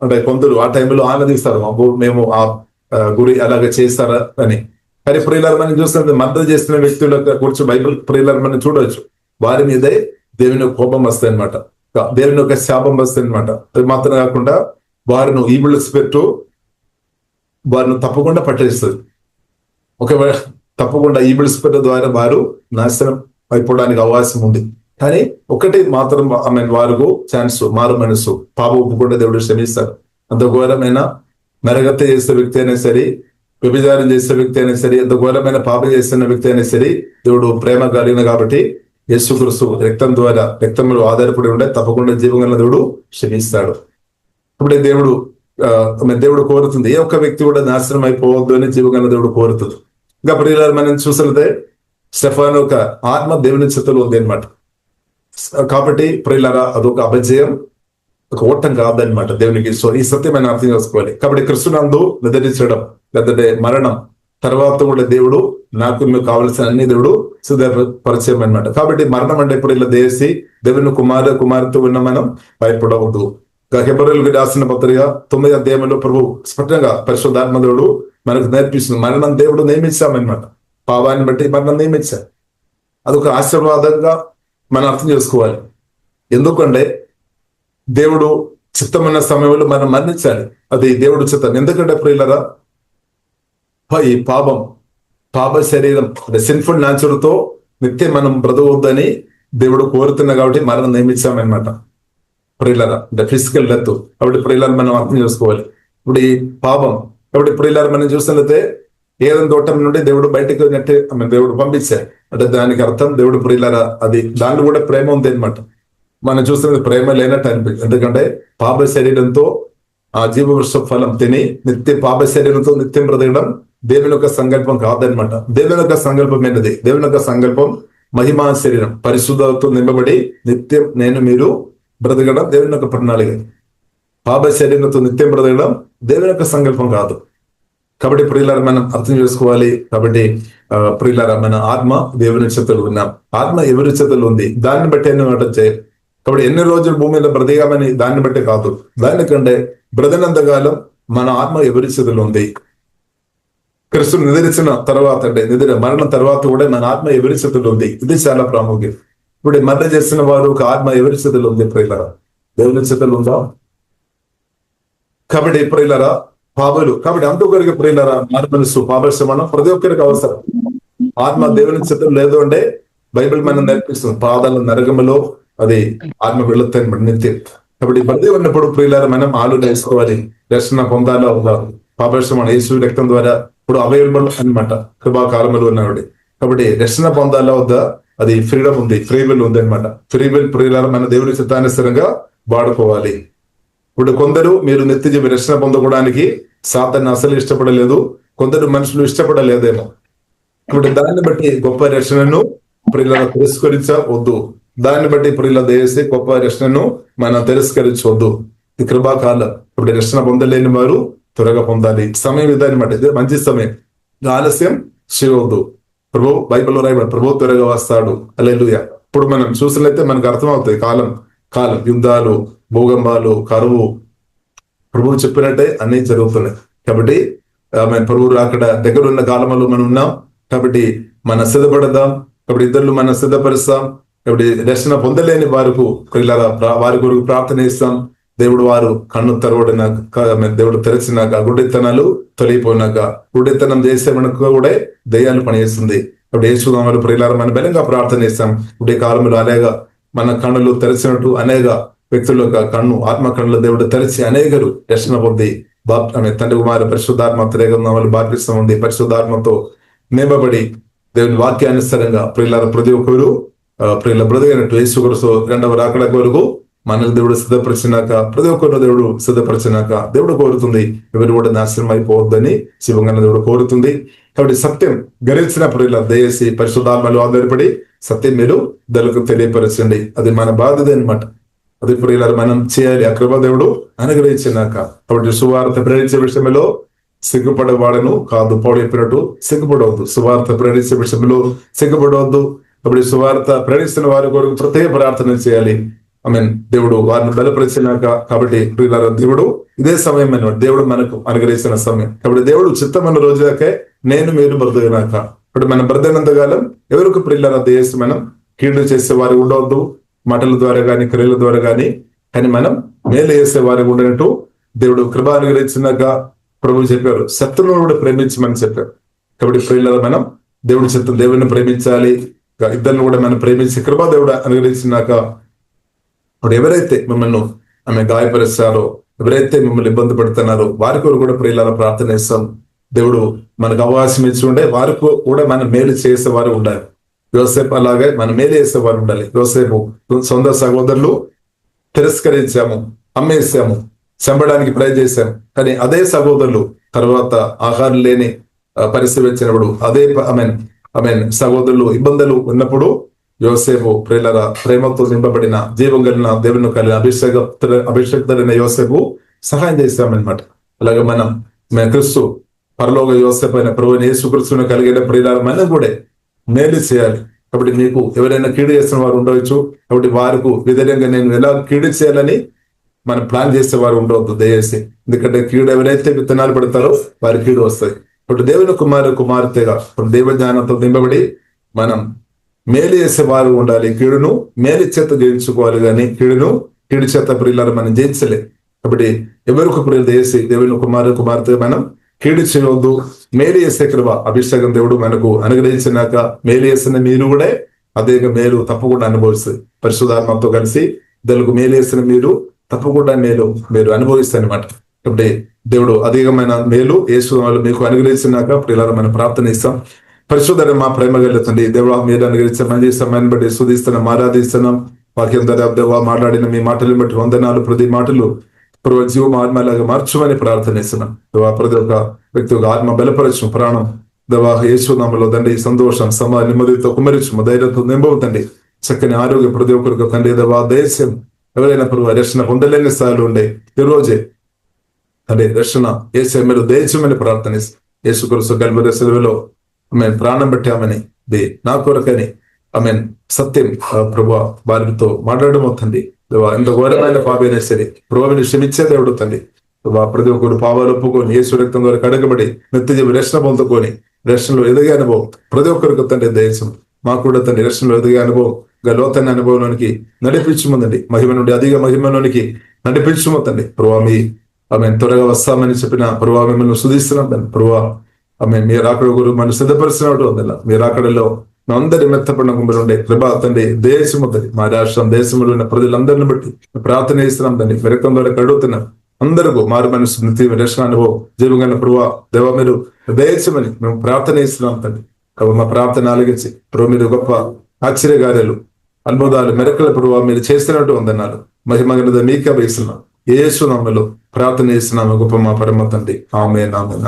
అంటే కొందరు ఆ టైంలో ఆనందిస్తారు, మేము ఆ గురి అలాగే చేస్తారా అని. కానీ ప్రియులారా మనం చూసినట్టు మర్డర్ చేసిన వ్యక్తుల గురించి బైబిల్ ప్రియులారా మనం చూడవచ్చు. వారి మీదే దేవుని కోపం వస్తాయి అనమాట, దేవుని యొక్క శాపం వస్తాయి అనమాట. అది మాత్రం కాకుండా వారిని ఈవిల్ స్పిరిట్ వారిని తప్పకుండా పట్టేస్తుంది. ఒకవేళ తప్పకుండా ఈవిల్ స్పిరిట్ ద్వారా వారు నాశనం అయిపోవడానికి అవకాశం ఉంది. కానీ ఒకటి మాత్రం వారికి ఛాన్స్, మారు మనసు, పాప ఒప్పుకుండా దేవుడు క్షమిస్తాడు. అంత ఘోరమైన నరగత్య చేసే వ్యక్తి అయినా సరే, వ్యభిచారం చేసే వ్యక్తి అయినా సరే, ఎంత ఘోరమైన పాపం చేస్తున్న వ్యక్తి అయినా సరే దేవుడు ప్రేమ కలిగిన కాబట్టి యేసుక్రీస్తు రక్తంలో ఆధారపడి ఉండే తప్పకుండా జీవంగా దేవుడు క్షమిస్తాడు. అప్పుడే దేవుడు కోరుతుంది, ఏ ఒక్క వ్యక్తి కూడా నాశనం అయిపోవద్దు అని జీవంగా దేవుడు కోరుతుంది. ఇంకా ప్రియులారా మనం చూసినట్లయితే స్టెఫాను ఒక ఆత్మ దేవుని చేతిలో ఉంది అనమాట. కాబట్టి ప్రియులారా అదొక అపజయం, ఒక ఓటం కాదనమాట దేవునికి. సో ఈ సత్యమైన అర్థం చేసుకోవాలి. కాబట్టి క్రిస్తునందు నిద్రించడం లేదంటే మరణం తర్వాత కూడా దేవుడు నాకు మీకు కావలసిన అన్ని దేవుడు సిద్ధపరిచయం అనమాట. కాబట్టి మరణం అంటే ఇప్పుడు ఇలా దేశి దేవుని కుమార్తె ఉన్న మనం భయపడవద్దు. హెబ్రీయులకు రాసిన పత్రిక 9వ అధ్యాయంలో ప్రభు స్పష్టంగా పరిశుద్ధాత్మ దేవుడు మనకు నేర్పిస్తుంది, మరణం దేవుడు నియమించామన్నమాట. పాపాన్ని బట్టి మరణం నియమించారు. అదొక ఆశీర్వాదంగా మనం అర్థం చేసుకోవాలి. ఎందుకంటే దేవుడు చిత్తమైన సమయంలో మనం మరణించాలి, అది దేవుడు చిత్తం. ఎందుకంటే ప్రియులరా ఈ పాప శరీరం అంటే సిన్ఫుల్ న్యాచురల్ తో నిత్యం మనం బ్రతకవద్దని దేవుడు కోరుతున్నా కాబట్టి మరణం నియమించామన్నమాట ప్రియులరా, అంటే ఫిజికల్ డెత్. కాబట్టి ప్రియులరా మనం అర్థం చేసుకోవాలి. ఇప్పుడు ఈ పాపం కాబట్టి ప్రియులరా మనం చూసినట్లయితే ఏదైనా తోటం నుండి దేవుడు బయటకు దేవుడు పంపించారు అంటే దానికి అర్థం దేవుడు ప్రియులరా అది దాంట్లో కూడా ప్రేమ ఉంది అనమాట. మనం చూస్తున్నది ప్రేమ లేనట్టు అనిపించింది. ఎందుకంటే పాప శరీరంతో ఆ జీవవృక్ష ఫలం తిని పాప శరీరంతో నిత్యం బ్రతకడం దేవుని యొక్క సంకల్పం కాదనమాట. దేవుని యొక్క సంకల్పం ఏంటది? దేవుని యొక్క సంకల్పం మహిమా శరీరం పరిశుద్ధతో నింపబడి నిత్యం మీరు బ్రతకడం దేవుని యొక్క ప్రణాళిక. పాప శరీరంతో నిత్యం బ్రతకడం దేవుని యొక్క సంకల్పం కాదు. కాబట్టి ప్రియులారా మనం అర్థం చేసుకోవాలి. కాబట్టి ప్రియులారా మన ఆత్మ దేవుని చేతులు ఉన్నాం, ఆత్మ ఎవరి చేతులు ఉంది దాన్ని బట్టి ఎన్ని చేయాలి. కాబట్టి ఎన్ని రోజులు భూమిలో బ్రతికామని దాన్ని బట్టి కాదు, దానికంటే బ్రతినంతకాలం మన ఆత్మ ఎవరి చేతులు ఉంది. క్రిస్తుని నిద్రించిన తర్వాత అంటే మరణం తర్వాత కూడా మన ఆత్మ ఎవరి చేతులు ఉంది, ఇది చాలా ప్రాముఖ్యం. ఇప్పుడు మరణ చేసిన వారు ఒక ఆత్మ ఎవరి చేతులు ఉంది? ప్రియులారా దేవుని చేతులు ఉందా? కాబట్టి ప్రియులారా పాపలు కాబట్టి అందుకొరికి ప్రియులారా మారు మనసు పాపశ్రమణం ప్రతి ఒక్కరికి అవసరం. ఆత్మ దేవుని చేతులు లేదు అంటే బైబిల్ మనం నేర్పిస్తుంది పాదాల నరకములో అది ఆత్మ వెళుతాయి నిత్యం. కాబట్టి ప్రతి ఉన్నప్పుడు ప్రియులారా మనం ఆలోచన చేసుకోవాలి, రక్షణ పొందాలో ఉండాలి. పాపశ్రమణ యేసు రక్తం ద్వారా ఇప్పుడు అవైలబుల్ అనమాట కృపాకాలంలో ఉన్నవాడి. కాబట్టి రక్షణ పొందాలా వద్దా? అది ఫ్రీడమ్ ఉంది, ఫ్రీ విల్ ఉంది అనమాట. ఫ్రీ విల్ ప్రియులారా మన దేవుని చిత్తానుసారంగా వాడుకోవాలి. ఇప్పుడు కొందరు మీరు నిత్య జీవ రక్షణ పొందుకోవడానికి సాతాన్ని అసలు ఇష్టపడలేదు, కొందరు మనుషులు ఇష్టపడలేదేమో. ఇప్పుడు దాన్ని బట్టి గొప్ప రక్షణను ప్రియుల తిరస్కరించవద్దు, దాన్ని బట్టి ప్రియుల దేశే గొప్ప రక్షణను మనం తిరస్కరించవద్దు. ఈ కృపాకాలం ఇప్పుడు రక్షణ పొందలేని వారు త్వరగా పొందాలి. సమయం ఇదాన్ని బట్టి మంచి సమయం, ఆలస్యం చేయవద్దు. ప్రభు బైబిల్లో రాయబడి ప్రభు త్వరగా వస్తాడు. హల్లెలూయా. ఇప్పుడు మనం చూసినట్లయితే మనకు అర్థమవుతాయి కాలం యుద్ధాలు, భూకంపాలు, కరువు ప్రభువు చెప్పినట్టే అన్ని జరుగుతున్నాయి. కాబట్టి ప్రభువు అక్కడ దగ్గర ఉన్న కాలంలో మనం ఉన్నాం. కాబట్టి మనం సిద్ధపడదాం. కాబట్టి ఇద్దరు మనం సిద్ధపరుస్తాం. కాబట్టి రక్షణ పొందలేని వారి కొరకు ప్రార్థన ఇస్తాం. దేవుడు వారు కన్ను తెరవడినాక దేవుడు తెరిచినాక గుడ్డితనాలు తొలగిపోయినాక గుడ్డితనం చేసే మనకు కూడా దయ్యాలు పనిచేస్తుంది. ఇప్పుడు యేసునామములో ప్రియులారా మనం బలంగా ప్రార్థన ఇస్తాం. ఇప్పుడు ఈ కాలంలో అనేక మన కన్నులు తెరిచినట్టు అనేక వ్యక్తుల యొక్క కన్ను ఆత్మ కన్నులు దేవుడు తెరిచి అనేకరు రక్షణ పొంది తండ్రి కుమారు పరిశుద్ధాత్మ త్రేగనామాలు బాప్తిస్మం ఉంది. పరిశుద్ధాత్మతో నియమబడి దేవుని వాక్యానుసారంగా ప్రియులార ప్రతి ఒక్కరు ప్రియుల బ్రదైనట్టు యేసుక్రీస్తు రెండవ రాకడ కొరకు మనల్ని దేవుడు సిద్ధపరిచినాక, ప్రతి ఒక్కరు దేవుడు సిద్ధపరిచినాక దేవుడు కోరుతుంది ఎవరు కూడా నాశనం అయిపోవద్దని శివంగా దేవుడు కోరుతుంది. కాబట్టి సత్యం గరించిన ప్రియుల దయచేసి పరిశుద్ధాత్మలో ఆధారపడి సత్యం మీరు దళకు తెలియపరచండి. అది మన బాధ్యత అనమాట. అది ప్రియులారు మనం చేయాలి. ఆ కృప దేవుడు అనుగ్రహించినాక. కాబట్టి సువార్త ప్రేరించే విషయంలో సిగ్గుపడేవాడను కాదు. పౌలు చెప్పినట్టు సిగ్గుపడవద్దు. సువార్త ప్రేరించే విషయంలో సిగ్గుపడవద్దు. కాబట్టి సువార్త ప్రేరిస్తున్న వారి కొరకు ప్రత్యేక ప్రార్థన చేయాలి. దేవుడు వారిని బలపరిచినాక. కాబట్టి ప్రియులారా, దేవుడు ఇదే సమయం అన్నమాట. దేవుడు మనకు అనుగ్రహిస్తున్న సమయం. కాబట్టి దేవుడు చిత్తమైన రోజులకే నేను మీరు బ్రతకనాక. ఇప్పుడు మనం బ్రతకనంతకాలం ఎవరికి ప్రియులారా దయచేసి మనం కీడు చేసే వారు ఉండవద్దు. మాటల ద్వారా గాని క్రియల ద్వారా కానీ మనం మేలు చేసే వారికి ఉండనట్టు దేవుడు కృప అనుగ్రహించినాక ప్రభు చెప్పారు, శత్రువును కూడా ప్రేమించమని చెప్పారు. కాబట్టి ప్రియులారా, మనం దేవుడి చిత్తం దేవుడిని ప్రేమించాలి. ఇద్దరిని కూడా మనం ప్రేమించి కృప దేవుడు అనుగ్రహించినాక ఇప్పుడు ఎవరైతే మిమ్మల్ని గాయపరుస్తారో, ఎవరైతే మిమ్మల్ని ఇబ్బంది పెడుతున్నారో వారి కొరకు కూడా ప్రియులారా ప్రార్థన చేస్తాం. దేవుడు మనకు అవకాశం ఇచ్చి ఉండే వారికి కూడా మనం మేలు చేసేవారు ఉండాలి. యోసేపు అలాగే మనం మేలు చేసేవారు ఉండాలి. యోసేపు సొంత సహోదరులు తిరస్కరించాము, అమ్మేసాము, చంపడానికి ప్రయత్నం చేశాము. కానీ అదే సహోదరులు తర్వాత ఆహారం లేని పరిస్థితి వచ్చినప్పుడు అదే సహోదరులు ఇబ్బందులు ఉన్నప్పుడు యోసేపు ప్రియులారా ప్రేమతో నింపబడిన జీవం కలిగిన దేవుని కలిగిన అభిషేక్తుడైన యోసేపు సహాయం చేశామన్నమాట. అలాగే మనం క్రీస్తు పరలోక యోసేపు అయిన ప్రభువైన యేసుక్రీస్తును కలిగిన ప్రియులారా మనం కూడా మేలు చేయాలి. కాబట్టి మీకు ఎవరైనా కీడు చేస్తున్న వారు ఉండవచ్చు. కాబట్టి వారికి విధంగా నేను ఎలా కీడు చేయాలని మనం ప్లాన్ చేసేవారు ఉండవద్దు దయచేసి. ఎందుకంటే కీడు ఎవరైతే విత్తనాలు పెడతారో వారి కీడు వస్తాయి. ఇప్పుడు దేవుని కుమార్తెగా దేవ జ్ఞానంతో నింపబడి మనం మేలు చేసే వారు ఉండాలి. కీడును మేలు చేత జయించుకోవాలి, కానీ కీడు చేత ప్రియులారా మనం జయించలే. కాబట్టి ఎవరికి ప్రియులు చేసి దేవుని కుమార్తె మనం కీడు చేయవద్దు. మేలు చేసే కృప అభిషేకం దేవుడు మనకు అనుగ్రహించినాక మేలు చేసిన మీరు కూడా అదే మేలు తప్పకుండా అనుభవిస్తుంది. పరిశుద్ధాత్మతో కలిసి తెలుగు మేలు చేసిన మీరు తప్పకుండా మీరు అనుభవిస్తారు అనమాట. కాబట్టి దేవుడు అధికమైన మేలు యేసు మీకు అనుగ్రహించినాక ప్రియులారా మనం ప్రార్థన ఇస్తాం. పరిశుద్ధ మా ప్రేమ కలుగుతుంది దేవా, మీరు అనుగ్రహించిన మంచి సమయాన్ని బట్టి స్తుతిస్తున్నాం, ఆరాధిస్తున్నాం. వాక్యం దేవా మాట్లాడిన మీ మాటలను బట్టి వందనాలు. ప్రతి మాటలు ప్రభు జీవం ఆత్మలాగా మార్చమని ప్రార్థన ఇస్తున్నాం. దేవా ప్రతి ఒక్క వ్యక్తి ఒక ఆత్మ బలపరచు ప్రాణం దేవా యేసు నామములో తండ్రి సంతోషం నెమ్మదితో కుమరించు, ధైర్యంతో నింపవుతండి. చక్కని ఆరోగ్యం ప్రతి ఒక్కరికి తండ్రి దేవా దేశం ఎవరైనా ప్రభు రక్షణ పొందలేని స్థాయిలో ఉండే ఈ రోజే తండ్రి రక్షణ ఏసే మీరు దేశమని ప్రార్థన యేసుక్రీస్తు కల్వరి సెలవులో ప్రాణం పెట్టామని నా కొరకని సత్యం ప్రభు వారితో మాట్లాడడం అవుతుంది. ఎంత ఘోరమైన పాపైనా సరే ప్రభువుని క్షమించే దేవుడు తండ్రి. ప్రతి ఒక్కరు పాపాలు ఒప్పుకొని యేసు రక్తం ద్వారా కడగబడి నిత్య రక్షణ పొందుకొని రక్షణలో ఎదిగే అనుభవం ప్రతి ఒక్కరికి తండ్రి దేశం మాకు కూడా తండ్రి రక్షణలో ఎదిగే అనుభవం లోతైన అనుభవంలోనికి నడిపించుమందండి. మహిమ నుండి అధిక మహిమలోనికి నడిపించుమందండి. ప్రభు త్వరగా వస్తామని చెప్పిన ప్రభు మిమ్మల్ని స్తుతిస్తున్నాం తండ్రి. ప్రభు మీరు అక్కడ గురు మనం సిద్ధపరిచినట్టు ఉందಲ್ಲ. మీరు అక్కడలో అందరి మెత్తపడిన గుంపులు ఉండే కృప తండ్రి దేశము తండ్రి మా రాష్ట్రం దేశంలో ఉన్న ప్రజలందరిని బట్టి ప్రార్థన చేస్తున్నాం తండ్రి. రక్తం ద్వారా కడుగుతున్నాం అందరికీ మారు మనసు నిత్య రక్షణ అనుభవం జీవగల ప్రభు దేవ మీరు దేశమని మేము ప్రార్థన చేస్తున్నాం తండ్రి. కాబట్టి మా ప్రార్థన ఆలగించి ప్రభు మీరు గొప్ప ఆశ్చర్యకార్యాలు అద్భుతాలు మెరకల ప్రభు మీరు చేస్తున్నట్టు ఉందన్నారు. మహిమగనద మీకే వేస్తున్నాం. యేసు నామములో ప్రార్థన చేస్తున్నాము గొప్ప మా పరమ తండ్రి. ఆమేన్ ఆమేన్.